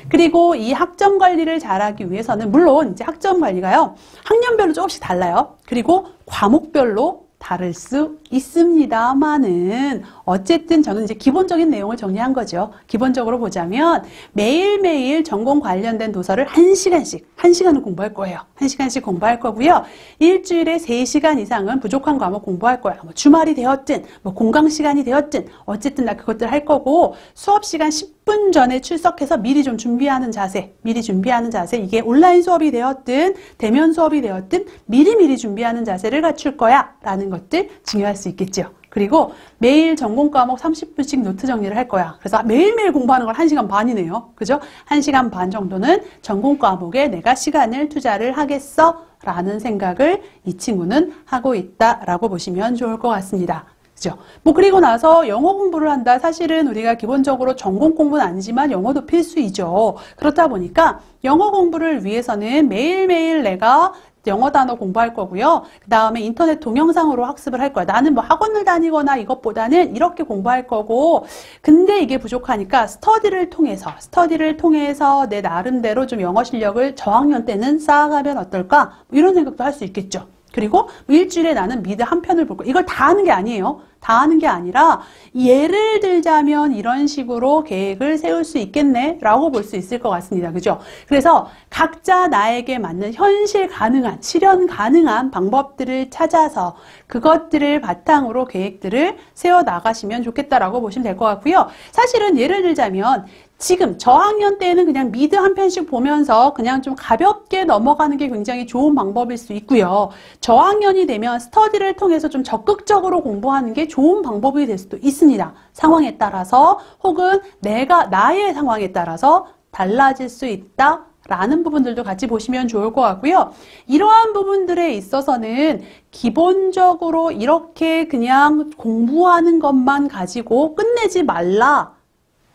그리고 이 학점 관리를 잘하기 위해서는 물론 이제 학점 관리가요. 학년별로 조금씩 달라요. 그리고 과목별로 다를 수 있습니다만은 어쨌든 저는 이제 기본적인 내용을 정리한 거죠. 기본적으로 보자면 매일매일 전공 관련된 도서를 1시간을 공부할 거예요. 1시간씩 공부할 거고요. 일주일에 3시간 이상은 부족한 과목 공부할 거야. 뭐 주말이 되었든 뭐 공강 시간이 되었든 어쨌든 나 그것들 할 거고 수업 시간 10분 전에 출석해서 미리 좀 준비하는 자세, 이게 온라인 수업이 되었든 대면 수업이 되었든 미리 준비하는 자세를 갖출 거야 라는 것들 중요할 수 있겠죠. 그리고 매일 전공 과목 30분씩 노트 정리를 할 거야. 그래서 매일매일 공부하는 걸 1시간 반이네요. 그죠? 1시간 반 정도는 전공 과목에 내가 시간을 투자를 하겠어 라는 생각을 이 친구는 하고 있다라고 보시면 좋을 것 같습니다. 그죠? 뭐 그리고 나서 영어 공부를 한다. 사실은 우리가 기본적으로 전공 공부는 아니지만 영어도 필수이죠. 그렇다 보니까 영어 공부를 위해서는 매일매일 내가 영어 단어 공부할 거고요. 그 다음에 인터넷 동영상으로 학습을 할 거야. 나는 뭐 학원을 다니거나 이것보다는 이렇게 공부할 거고, 근데 이게 부족하니까 스터디를 통해서 내 나름대로 좀 영어 실력을 저학년 때는 쌓아가면 어떨까? 이런 생각도 할 수 있겠죠. 그리고 일주일에 나는 미드 한 편을 볼 거야. 이걸 다 하는 게 아니에요. 다 하는 게 아니라 예를 들자면 이런 식으로 계획을 세울 수 있겠네 라고 볼 수 있을 것 같습니다. 그죠? 그래서 각자 나에게 맞는 현실 가능한, 실현 가능한 방법들을 찾아서 그것들을 바탕으로 계획들을 세워 나가시면 좋겠다라고 보시면 될 것 같고요. 사실은 예를 들자면 지금 저학년 때는 그냥 미드 한 편씩 보면서 그냥 좀 가볍게 넘어가는 게 굉장히 좋은 방법일 수 있고요. 저학년이 되면 스터디를 통해서 좀 적극적으로 공부하는 게 좋은 방법이 될 수도 있습니다. 상황에 따라서 혹은 나의 상황에 따라서 달라질 수 있다. 라는 부분들도 같이 보시면 좋을 것 같고요. 이러한 부분들에 있어서는 기본적으로 이렇게 그냥 공부하는 것만 가지고 끝내지 말라.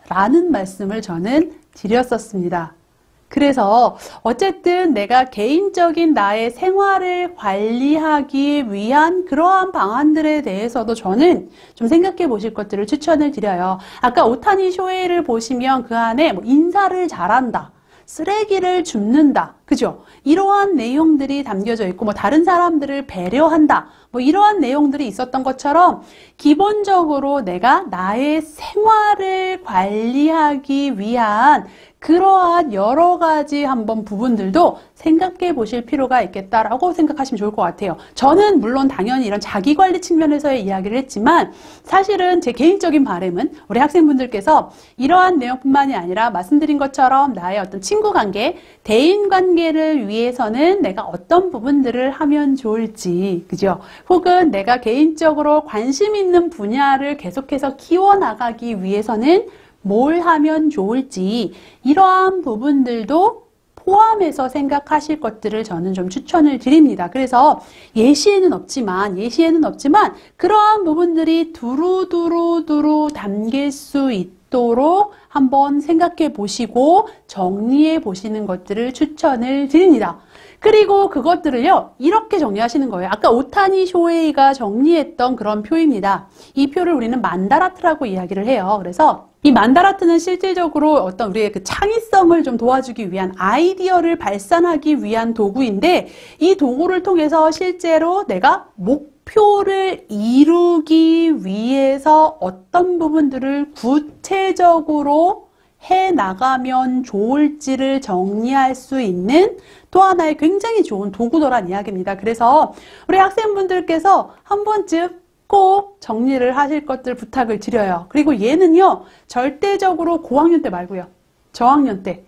라는 말씀을 저는 드렸었습니다. 그래서 어쨌든 내가 개인적인 나의 생활을 관리하기 위한 그러한 방안들에 대해서도 저는 좀 생각해 보실 것들을 추천을 드려요. 아까 오타니 쇼헤이를 보시면 그 안에 뭐 인사를 잘한다. 쓰레기를 줍는다. 그죠? 이러한 내용들이 담겨져 있고, 뭐 다른 사람들을 배려한다. 뭐 이러한 내용들이 있었던 것처럼 기본적으로 내가 나의 생활을 관리하기 위한 그러한 여러 가지 한번 부분들도 생각해 보실 필요가 있겠다라고 생각하시면 좋을 것 같아요. 저는 물론 당연히 이런 자기관리 측면에서의 이야기를 했지만 사실은 제 개인적인 바람은 우리 학생분들께서 이러한 내용뿐만이 아니라 말씀드린 것처럼 나의 어떤 친구 관계, 대인 관계를 위해서는 내가 어떤 부분들을 하면 좋을지, 그죠? 혹은 내가 개인적으로 관심 있는 분야를 계속해서 키워나가기 위해서는 뭘 하면 좋을지 이러한 부분들도 포함해서 생각하실 것들을 저는 좀 추천을 드립니다. 그래서 예시에는 없지만 그러한 부분들이 두루두루 담길 수 있도록 한번 생각해 보시고 정리해 보시는 것들을 추천을 드립니다. 그리고 그것들을요, 이렇게 정리하시는 거예요. 아까 오타니 쇼헤이가 정리했던 그런 표입니다. 이 표를 우리는 만다라트라고 이야기를 해요. 그래서 이 만다라트는 실질적으로 어떤 우리의 그 창의성을 좀 도와주기 위한 아이디어를 발산하기 위한 도구인데, 이 도구를 통해서 실제로 내가 목표를 이루기 위해서 어떤 부분들을 구체적으로 해나가면 좋을지를 정리할 수 있는 또 하나의 굉장히 좋은 도구더란 이야기입니다. 그래서 우리 학생분들께서 한 번쯤 꼭 정리를 하실 것들 부탁을 드려요. 그리고 얘는요, 절대적으로 고학년 때 말고요. 저학년 때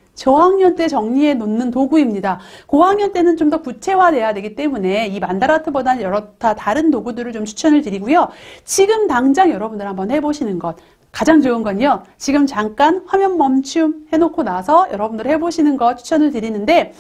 정리해 놓는 도구입니다. 고학년 때는 좀 더 구체화돼야 되기 때문에 이 만다라트보다는 여러 다른 도구들을 좀 추천을 드리고요. 지금 당장 여러분들 한번 해보시는 것. 가장 좋은 건요, 지금 잠깐 화면 멈춤 해놓고 나서 여러분들 해보시는 거 추천을 드리는데,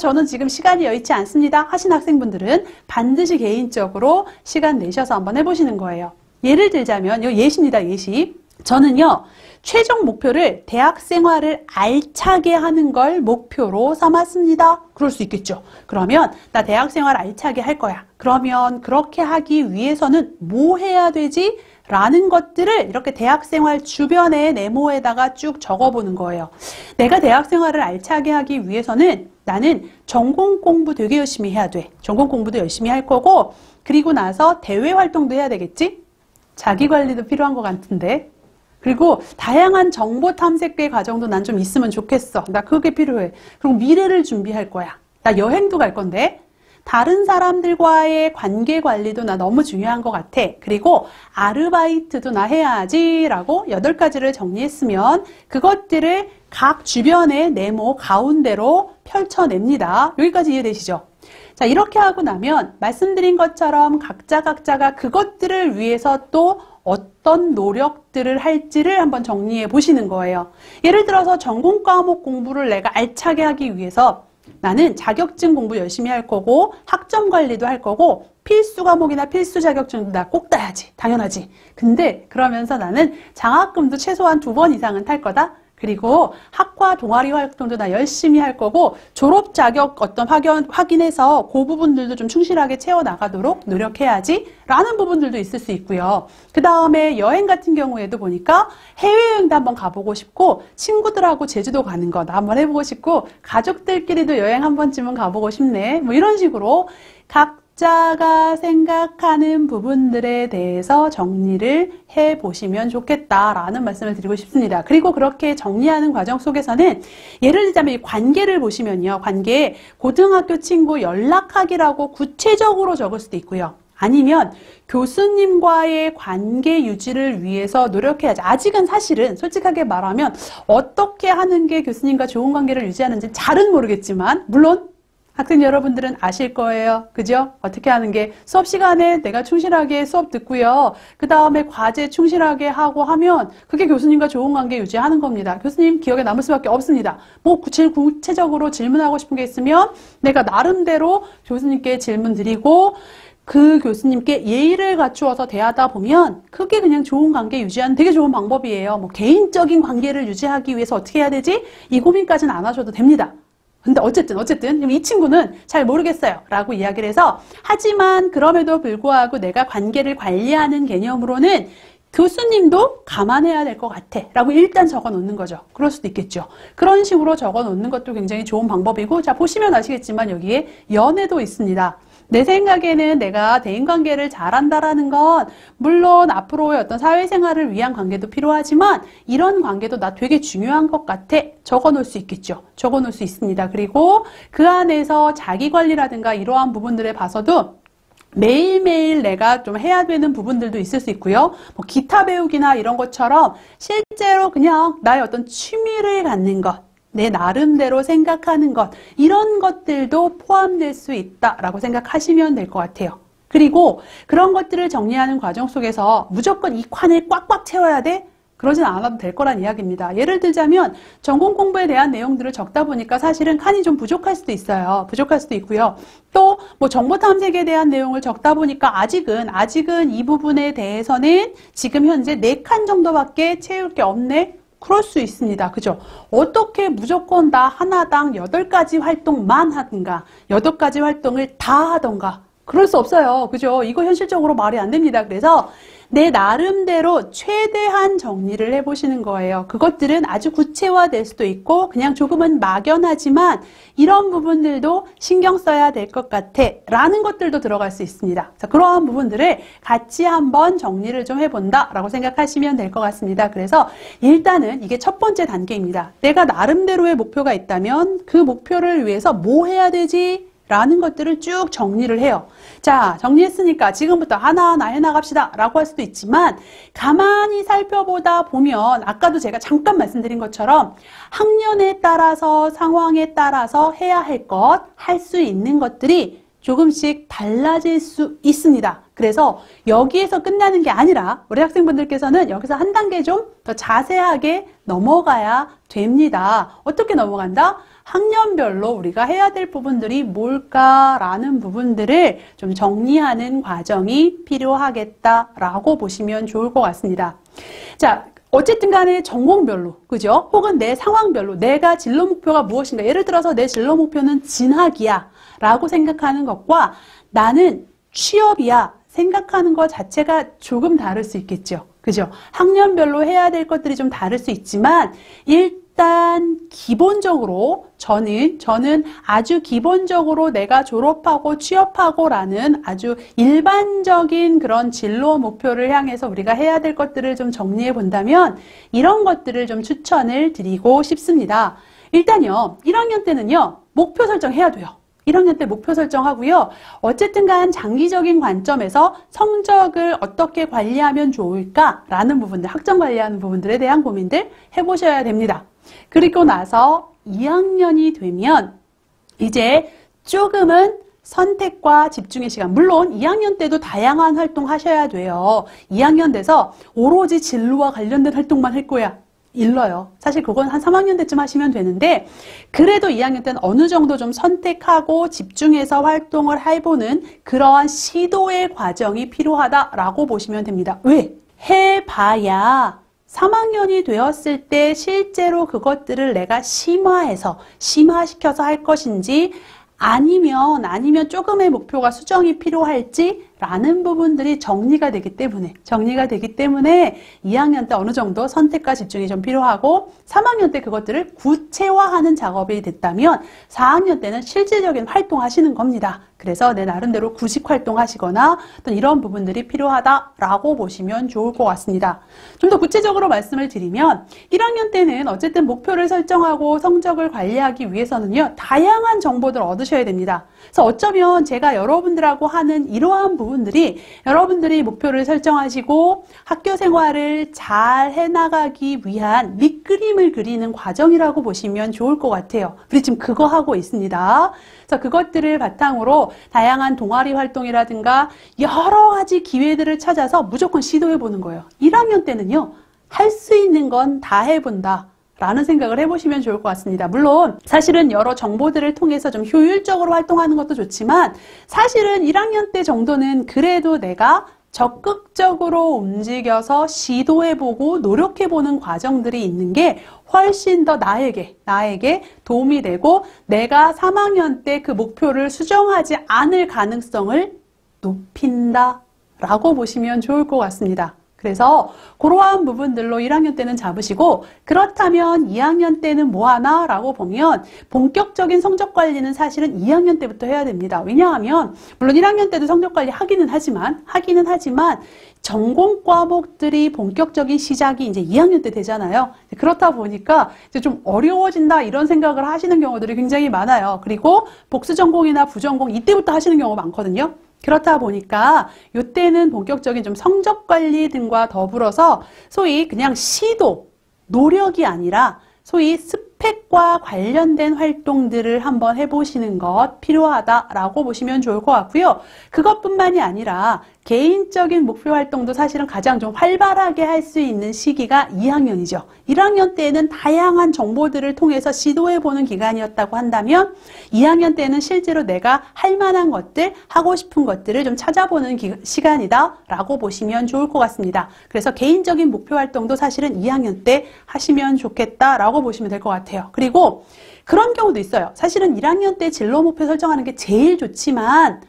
저는 지금 시간이 여의치 않습니다 하신 학생분들은 반드시 개인적으로 시간 내셔서 한번 해보시는 거예요. 예를 들자면, 요 예시입니다, 예시. 저는요, 최종 목표를 대학 생활을 알차게 하는 걸 목표로 삼았습니다. 그럴 수 있겠죠. 그러면 나 대학 생활 알차게 할 거야. 그러면 그렇게 하기 위해서는 뭐 해야 되지? 라는 것들을 이렇게 대학생활 주변에 네모에다가 쭉 적어보는 거예요. 내가 대학생활을 알차게 하기 위해서는 나는 전공 공부 되게 열심히 해야 돼. 전공 공부도 열심히 할 거고, 그리고 나서 대외 활동도 해야 되겠지? 자기관리도 필요한 것 같은데. 그리고 다양한 정보 탐색의 과정도 난 좀 있으면 좋겠어. 나 그게 필요해. 그리고 미래를 준비할 거야. 나 여행도 갈 건데. 다른 사람들과의 관계 관리도 나 너무 중요한 것 같아. 그리고 아르바이트도 나 해야지 라고 8가지를 정리했으면 그것들을 각 주변의 네모 가운데로 펼쳐냅니다. 여기까지 이해되시죠? 자, 이렇게 하고 나면 말씀드린 것처럼 각자가 그것들을 위해서 또 어떤 노력들을 할지를 한번 정리해 보시는 거예요. 예를 들어서 전공 과목 공부를 내가 알차게 하기 위해서 나는 자격증 공부 열심히 할 거고, 학점 관리도 할 거고, 필수 과목이나 필수 자격증도 나 꼭 따야지. 당연하지. 근데 그러면서 나는 장학금도 최소한 2번 이상은 탈 거다. 그리고 학과 동아리 활동도 나 열심히 할 거고, 졸업 자격 어떤 확인해서 그 부분들도 좀 충실하게 채워나가도록 노력해야지 라는 부분들도 있을 수 있고요. 그 다음에 여행 같은 경우에도 보니까 해외여행도 한번 가보고 싶고, 친구들하고 제주도 가는 거 나 한번 해보고 싶고, 가족들끼리도 여행 한 번쯤은 가보고 싶네. 뭐 이런 식으로 각자가 생각하는 부분들에 대해서 정리를 해보시면 좋겠다라는 말씀을 드리고 싶습니다. 그리고 그렇게 정리하는 과정 속에서는 예를 들자면 이 관계를 보시면요. 관계, 고등학교 친구 연락하기라고 구체적으로 적을 수도 있고요. 아니면 교수님과의 관계 유지를 위해서 노력해야지. 아직은 사실은 솔직하게 말하면 어떻게 하는 게 교수님과 좋은 관계를 유지하는지 잘은 모르겠지만, 물론 학생 여러분들은 아실 거예요. 그죠? 어떻게 하는 게, 수업 시간에 내가 충실하게 수업 듣고요. 그 다음에 과제 충실하게 하고 하면 그게 교수님과 좋은 관계 유지하는 겁니다. 교수님 기억에 남을 수밖에 없습니다. 뭐 구체적으로 질문하고 싶은 게 있으면 내가 나름대로 교수님께 질문 드리고 그 교수님께 예의를 갖추어서 대하다 보면 그게 그냥 좋은 관계 유지하는 되게 좋은 방법이에요. 뭐 개인적인 관계를 유지하기 위해서 어떻게 해야 되지? 이 고민까지는 안 하셔도 됩니다. 근데 어쨌든 이 친구는 잘 모르겠어요 라고 이야기를 해서, 하지만 그럼에도 불구하고 내가 관계를 관리하는 개념으로는 교수님도 감안해야 될 것 같아 라고 일단 적어 놓는 거죠. 그럴 수도 있겠죠. 그런 식으로 적어 놓는 것도 굉장히 좋은 방법이고, 자, 보시면 아시겠지만 여기에 연애도 있습니다. 내 생각에는 내가 대인관계를 잘한다라는 건 물론 앞으로의 어떤 사회생활을 위한 관계도 필요하지만 이런 관계도 나 되게 중요한 것 같아 적어 놓을 수 있겠죠. 적어 놓을 수 있습니다. 그리고 그 안에서 자기관리라든가 이러한 부분들에 봐서도 매일매일 내가 좀 해야 되는 부분들도 있을 수 있고요. 뭐 기타 배우기나 이런 것처럼 실제로 그냥 나의 어떤 취미를 갖는 것, 내 나름대로 생각하는 것, 이런 것들도 포함될 수 있다라고 생각하시면 될 것 같아요. 그리고 그런 것들을 정리하는 과정 속에서 무조건 이 칸을 꽉꽉 채워야 돼? 그러진 않아도 될 거란 이야기입니다. 예를 들자면 전공 공부에 대한 내용들을 적다 보니까 사실은 칸이 좀 부족할 수도 있어요. 부족할 수도 있고요. 또 뭐 정보 탐색에 대한 내용을 적다 보니까 아직은 이 부분에 대해서는 지금 현재 4칸 정도밖에 채울 게 없네? 그럴 수 있습니다. 그죠? 어떻게 무조건 다 하나당 8가지 활동만 하든가 8가지 활동을 다 하던가 그럴 수 없어요. 그죠? 이거 현실적으로 말이 안 됩니다. 그래서 내 나름대로 최대한 정리를 해보시는 거예요. 그것들은 아주 구체화될 수도 있고 그냥 조금은 막연하지만 이런 부분들도 신경 써야 될 것 같아 라는 것들도 들어갈 수 있습니다. 자, 그러한 부분들을 같이 한번 정리를 좀 해본다 라고 생각하시면 될 것 같습니다. 그래서 일단은 이게 첫 번째 단계입니다. 내가 나름대로의 목표가 있다면 그 목표를 위해서 뭐 해야 되지? 라는 것들을 쭉 정리를 해요. 자, 정리했으니까 지금부터 하나하나 해나갑시다 라고 할 수도 있지만 가만히 살펴보다 보면 아까도 제가 잠깐 말씀드린 것처럼 학년에 따라서 상황에 따라서 해야 할 것, 할 수 있는 것들이 조금씩 달라질 수 있습니다. 그래서 여기에서 끝나는 게 아니라 우리 학생분들께서는 여기서 한 단계 좀 더 자세하게 넘어가야 됩니다. 어떻게 넘어간다? 학년별로 우리가 해야 될 부분들이 뭘까라는 부분들을 좀 정리하는 과정이 필요하겠다라고 보시면 좋을 것 같습니다. 자, 어쨌든 간에 전공별로, 그죠? 혹은 내 상황별로 내가 진로 목표가 무엇인가. 예를 들어서 내 진로 목표는 진학이야 라고 생각하는 것과 나는 취업이야 생각하는 것 자체가 조금 다를 수 있겠죠. 그죠? 학년별로 해야 될 것들이 좀 다를 수 있지만 일단 기본적으로 저는 아주 기본적으로 내가 졸업하고 취업하고 라는 아주 일반적인 그런 진로 목표를 향해서 우리가 해야 될 것들을 좀 정리해 본다면 이런 것들을 좀 추천을 드리고 싶습니다. 일단요, 1학년 때는요, 목표 설정해야 돼요. 1학년 때 목표 설정하고요. 어쨌든 간 장기적인 관점에서 성적을 어떻게 관리하면 좋을까라는 부분들, 학점 관리하는 부분들에 대한 고민들 해보셔야 됩니다. 그리고 나서 2학년이 되면 이제 조금은 선택과 집중의 시간. 물론 2학년 때도 다양한 활동 하셔야 돼요. 2학년 돼서 오로지 진로와 관련된 활동만 할 거야. 일러요. 사실 그건 한 3학년 때쯤 하시면 되는데 그래도 2학년 때는 어느 정도 좀 선택하고 집중해서 활동을 해보는 그러한 시도의 과정이 필요하다라고 보시면 됩니다. 왜? 해봐야 3학년이 되었을 때 실제로 그것들을 내가 심화시켜서 할 것인지 아니면 조금의 목표가 수정이 필요할지 라는 부분들이 정리가 되기 때문에 2학년 때 어느 정도 선택과 집중이 좀 필요하고 3학년 때 그것들을 구체화하는 작업이 됐다면 4학년 때는 실질적인 활동하시는 겁니다. 그래서 내 나름대로 구직 활동하시거나 어떤 이런 부분들이 필요하다라고 보시면 좋을 것 같습니다. 좀 더 구체적으로 말씀을 드리면 1학년 때는 어쨌든 목표를 설정하고 성적을 관리하기 위해서는요. 다양한 정보들을 얻으셔야 됩니다. 그래서 어쩌면 제가 여러분들하고 하는 이러한 부분들이 여러분들이 목표를 설정하시고 학교 생활을 잘 해나가기 위한 밑그림을 그리는 과정이라고 보시면 좋을 것 같아요. 우리 지금 그거 하고 있습니다. 그래서 그것들을 바탕으로 다양한 동아리 활동이라든가 여러 가지 기회들을 찾아서 무조건 시도해 보는 거예요. 1학년 때는요. 할 수 있는 건 다 해본다. 라는 생각을 해보시면 좋을 것 같습니다. 물론 사실은 여러 정보들을 통해서 좀 효율적으로 활동하는 것도 좋지만 사실은 1학년 때 정도는 그래도 내가 적극적으로 움직여서 시도해보고 노력해보는 과정들이 있는 게 훨씬 더 나에게 도움이 되고 내가 3학년 때 그 목표를 수정하지 않을 가능성을 높인다라고 보시면 좋을 것 같습니다. 그래서 그러한 부분들로 1학년 때는 잡으시고 그렇다면 2학년 때는 뭐 하나? 라고 보면 본격적인 성적 관리는 사실은 2학년 때부터 해야 됩니다. 왜냐하면 물론 1학년 때도 성적 관리 하기는 하지만 전공 과목들이 본격적인 시작이 이제 2학년 때 되잖아요. 그렇다 보니까 이제 좀 어려워진다 이런 생각을 하시는 경우들이 굉장히 많아요. 그리고 복수 전공이나 부전공 이때부터 하시는 경우가 많거든요. 그렇다 보니까 이때는 본격적인 좀 성적 관리 등과 더불어서 소위 그냥 시도, 노력이 아니라 소위 스펙과 관련된 활동들을 한번 해보시는 것 필요하다라고 보시면 좋을 것 같고요. 그것뿐만이 아니라 개인적인 목표 활동도 사실은 가장 좀 활발하게 할 수 있는 시기가 2학년이죠. 1학년 때는 다양한 정보들을 통해서 시도해보는 기간이었다고 한다면 2학년 때는 실제로 내가 할 만한 것들, 하고 싶은 것들을 좀 찾아보는 시간이다라고 보시면 좋을 것 같습니다. 그래서 개인적인 목표 활동도 사실은 2학년 때 하시면 좋겠다라고 보시면 될 것 같아요. 그리고 그런 경우도 있어요. 사실은 1학년 때 진로 목표 설정하는 게 제일 좋지만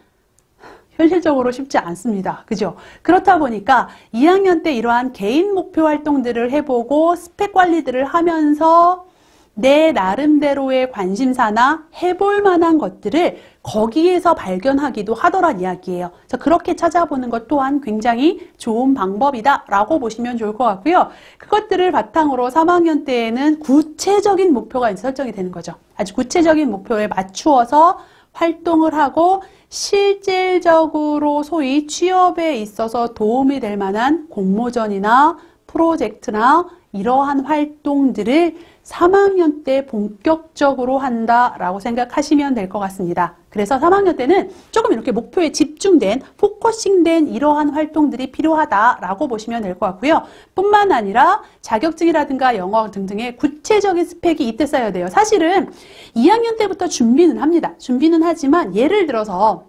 현실적으로 쉽지 않습니다. 그죠? 그렇다 보니까 2학년 때 이러한 개인 목표 활동들을 해보고 스펙 관리들을 하면서 내 나름대로의 관심사나 해볼 만한 것들을 거기에서 발견하기도 하더란 이야기예요. 그래서 그렇게 찾아보는 것 또한 굉장히 좋은 방법이다라고 보시면 좋을 것 같고요. 그것들을 바탕으로 3학년 때에는 구체적인 목표가 설정이 되는 거죠. 아주 구체적인 목표에 맞추어서 활동을 하고 실질적으로 소위 취업에 있어서 도움이 될 만한 공모전이나 프로젝트나 이러한 활동들을 3학년 때 본격적으로 한다라고 생각하시면 될 것 같습니다. 그래서 3학년 때는 조금 이렇게 목표에 집중된, 포커싱된 이러한 활동들이 필요하다라고 보시면 될 것 같고요. 뿐만 아니라 자격증이라든가 영어 등등의 구체적인 스펙이 이때 쌓여야 돼요. 사실은 2학년 때부터 준비는 합니다. 준비는 하지만 예를 들어서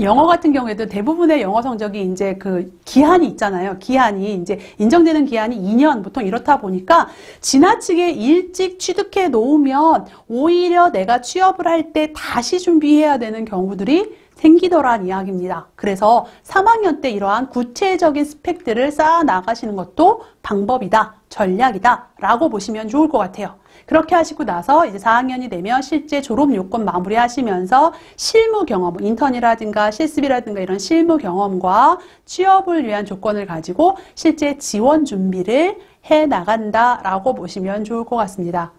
영어 같은 경우에도 대부분의 영어 성적이 이제 그 기한이 있잖아요. 기한이 이제 인정되는 기한이 2년 보통 이렇다 보니까 지나치게 일찍 취득해 놓으면 오히려 내가 취업을 할 때 다시 준비해야 되는 경우들이 생기더란 이야기입니다. 그래서 3학년 때 이러한 구체적인 스펙들을 쌓아 나가시는 것도 방법이다, 전략이다 라고 보시면 좋을 것 같아요. 그렇게 하시고 나서 이제 4학년이 되면 실제 졸업 요건 마무리 하시면서 실무 경험, 인턴이라든가 실습이라든가 이런 실무 경험과 취업을 위한 조건을 가지고 실제 지원 준비를 해 나간다라고 보시면 좋을 것 같습니다.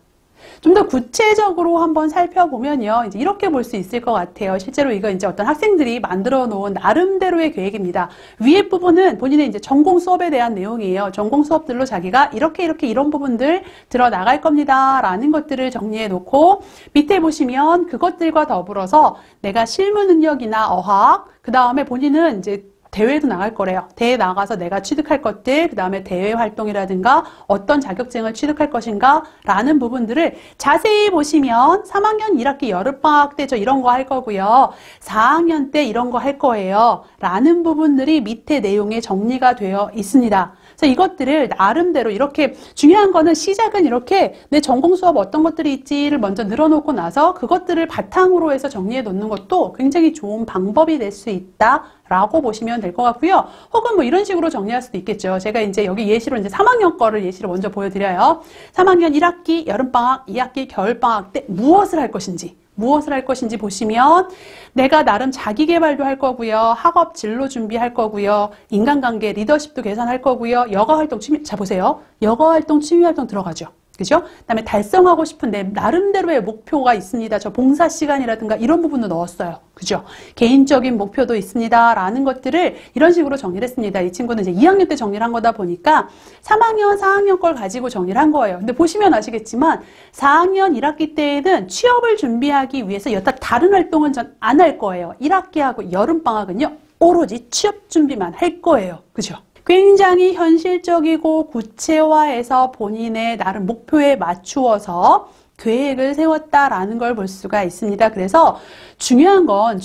좀 더 구체적으로 한번 살펴보면요. 이제 이렇게 볼 수 있을 것 같아요. 실제로 이거 이제 어떤 학생들이 만들어 놓은 나름대로의 계획입니다. 위에 부분은 본인의 이제 전공 수업에 대한 내용이에요. 전공 수업들로 자기가 이렇게 이런 부분들 들어 나갈 겁니다. 라는 것들을 정리해 놓고 밑에 보시면 그것들과 더불어서 내가 실무 능력이나 어학, 그 다음에 본인은 이제 대회도 나갈 거래요. 대회 나가서 내가 취득할 것들, 그 다음에 대회 활동이라든가 어떤 자격증을 취득할 것인가 라는 부분들을 자세히 보시면 3학년 1학기 여름방학 때 저 이런 거 할 거고요. 4학년 때 이런 거 할 거예요. 라는 부분들이 밑에 내용에 정리가 되어 있습니다. 그래서 이것들을 나름대로 이렇게 중요한 거는 시작은 이렇게 내 전공 수업 어떤 것들이 있지를 먼저 늘어놓고 나서 그것들을 바탕으로 해서 정리해 놓는 것도 굉장히 좋은 방법이 될 수 있다. 라고 보시면 될 것 같고요. 혹은 뭐 이런 식으로 정리할 수도 있겠죠. 제가 이제 여기 예시로 이제 3학년 거를 예시로 먼저 보여드려요. 3학년 1학기 여름방학, 2학기 겨울방학 때 무엇을 할 것인지 보시면 내가 나름 자기계발도 할 거고요. 학업 진로 준비할 거고요. 인간관계, 리더십도 개선할 거고요. 여가활동, 취미, 자 보세요. 여가활동, 취미활동 들어가죠. 그죠? 그다음에 달성하고 싶은 내 나름대로의 목표가 있습니다. 저 봉사 시간이라든가 이런 부분도 넣었어요. 그죠? 개인적인 목표도 있습니다. 라는 것들을 이런 식으로 정리를 했습니다. 이 친구는 이제 2학년 때 정리를 한 거다 보니까 3학년, 4학년 걸 가지고 정리를 한 거예요. 근데 보시면 아시겠지만 4학년 1학기 때에는 취업을 준비하기 위해서 여타 다른 활동은 전 안 할 거예요. 1학기하고 여름방학은요. 오로지 취업 준비만 할 거예요. 그죠? 굉장히 현실적이고 구체화해서 본인의 나름 목표에 맞추어서 계획을 세웠다라는 걸 볼 수가 있습니다. 그래서 중요한 건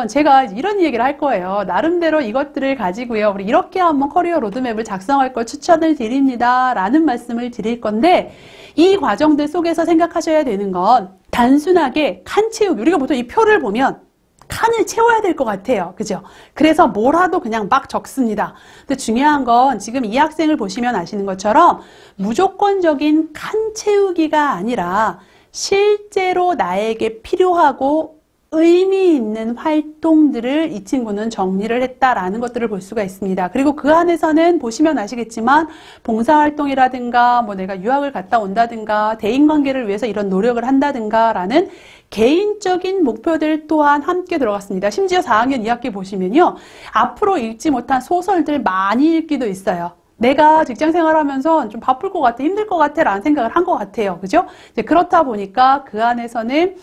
제가 이런 얘기를 할 거예요. 나름대로 이것들을 가지고요. 우리 이렇게 한번 커리어 로드맵을 작성할 걸 추천을 드립니다. 라는 말씀을 드릴 건데 이 과정들 속에서 생각하셔야 되는 건 단순하게 칸 채우기. 우리가 보통 이 표를 보면 칸을 채워야 될 것 같아요. 그죠? 그래서 뭐라도 그냥 막 적습니다. 근데 중요한 건 지금 이 학생을 보시면 아시는 것처럼 무조건적인 칸 채우기가 아니라 실제로 나에게 필요하고 의미 있는 활동들을 이 친구는 정리를 했다라는 것들을 볼 수가 있습니다. 그리고 그 안에서는 보시면 아시겠지만 봉사활동이라든가 뭐 내가 유학을 갔다 온다든가 대인관계를 위해서 이런 노력을 한다든가 라는 개인적인 목표들 또한 함께 들어갔습니다. 심지어 4학년 2학기 보시면요. 앞으로 읽지 못한 소설들 많이 읽기도 있어요. 내가 직장 생활하면서 좀 바쁠 것 같아, 힘들 것 같아 라는 생각을 한 것 같아요. 그죠? 이제 그렇다 보니까 그 안에서는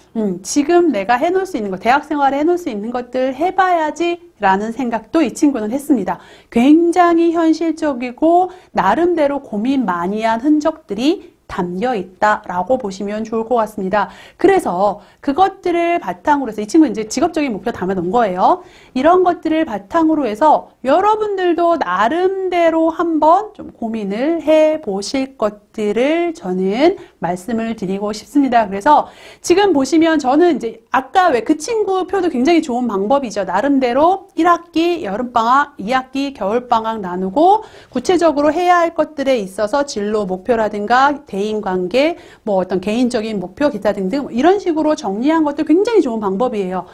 지금 내가 해놓을 수 있는 것, 대학 생활에 해놓을 수 있는 것들 해봐야지 라는 생각도 이 친구는 했습니다. 굉장히 현실적이고 나름대로 고민 많이 한 흔적들이 담겨 있다라고 보시면 좋을 것 같습니다. 그래서 그것들을 바탕으로 해서 이 친구 이제 직업적인 목표 담아 놓은 거예요. 이런 것들을 바탕으로 해서 여러분들도 나름대로 한번 좀 고민을 해 보실 것들을 저는 말씀을 드리고 싶습니다. 그래서 지금 보시면 저는 이제 아까 왜 그 친구 표도 굉장히 좋은 방법이죠. 나름대로 1학기 여름방학, 2학기 겨울방학 나누고 구체적으로 해야 할 것들에 있어서 진로 목표라든가 대인관계, 뭐 어떤 개인적인 목표, 기타 등등 이런 식으로 정리한 것도 굉장히 좋은 방법이에요.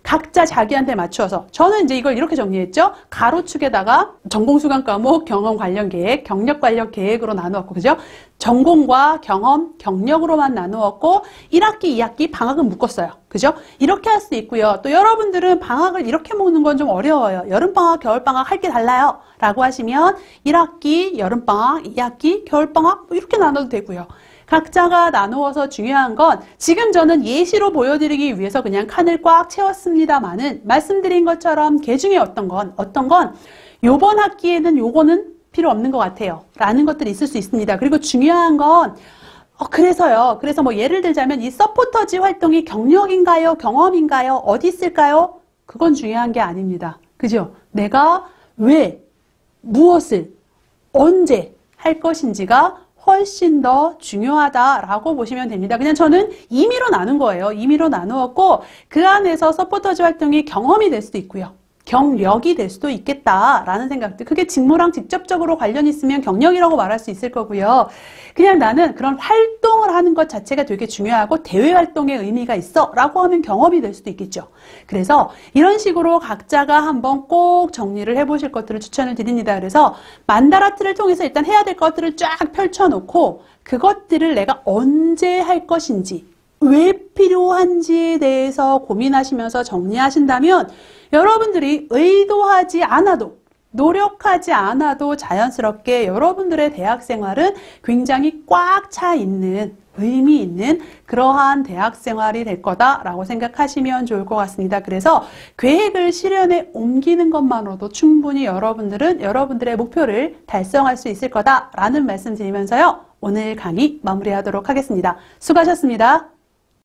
각자 자기한테 맞추어서 저는 이제 이걸 이렇게 정리했죠. 가로축에다가 전공수강 과목, 경험 관련 계획, 경력 관련 계획으로 나누었고 그죠? 전공과 경험, 경력으로만 나누었고 1학기, 2학기 방학은 묶었어요. 그죠? 이렇게 할 수 있고요. 또 여러분들은 방학을 이렇게 먹는 건 좀 어려워요. 여름방학, 겨울방학 할 게 달라요. 라고 하시면 1학기 여름방학, 2학기 겨울방학 뭐 이렇게 나눠도 되고요. 각자가 나누어서 중요한 건 지금 저는 예시로 보여드리기 위해서 그냥 칸을 꽉 채웠습니다만은 말씀드린 것처럼 개 중에 어떤 건 요번 학기에는 요거는 필요 없는 것 같아요. 라는 것들이 있을 수 있습니다. 그리고 중요한 건 그래서 뭐 예를 들자면 이 서포터즈 활동이 경력인가요? 경험인가요? 어디 있을까요? 그건 중요한 게 아닙니다. 그죠? 내가 왜, 무엇을, 언제 할 것인지가 훨씬 더 중요하다라고 보시면 됩니다. 그냥 저는 임의로 나눈 거예요. 임의로 나누었고 그 안에서 서포터즈 활동이 경험이 될 수도 있고요. 경력이 될 수도 있겠다라는 생각들. 그게 직무랑 직접적으로 관련 있으면 경력이라고 말할 수 있을 거고요. 그냥 나는 그런 활동을 하는 것 자체가 되게 중요하고 대외 활동에 의미가 있어 라고 하면 경험이 될 수도 있겠죠. 그래서 이런 식으로 각자가 한번 꼭 정리를 해보실 것들을 추천을 드립니다. 그래서 만다라트를 통해서 일단 해야 될 것들을 쫙 펼쳐놓고 그것들을 내가 언제 할 것인지 왜 필요한지에 대해서 고민하시면서 정리하신다면 여러분들이 의도하지 않아도 노력하지 않아도 자연스럽게 여러분들의 대학 생활은 굉장히 꽉 차 있는 의미 있는 그러한 대학 생활이 될 거다라고 생각하시면 좋을 것 같습니다. 그래서 계획을 실현에 옮기는 것만으로도 충분히 여러분들은 여러분들의 목표를 달성할 수 있을 거다라는 말씀 드리면서요. 오늘 강의 마무리하도록 하겠습니다. 수고하셨습니다.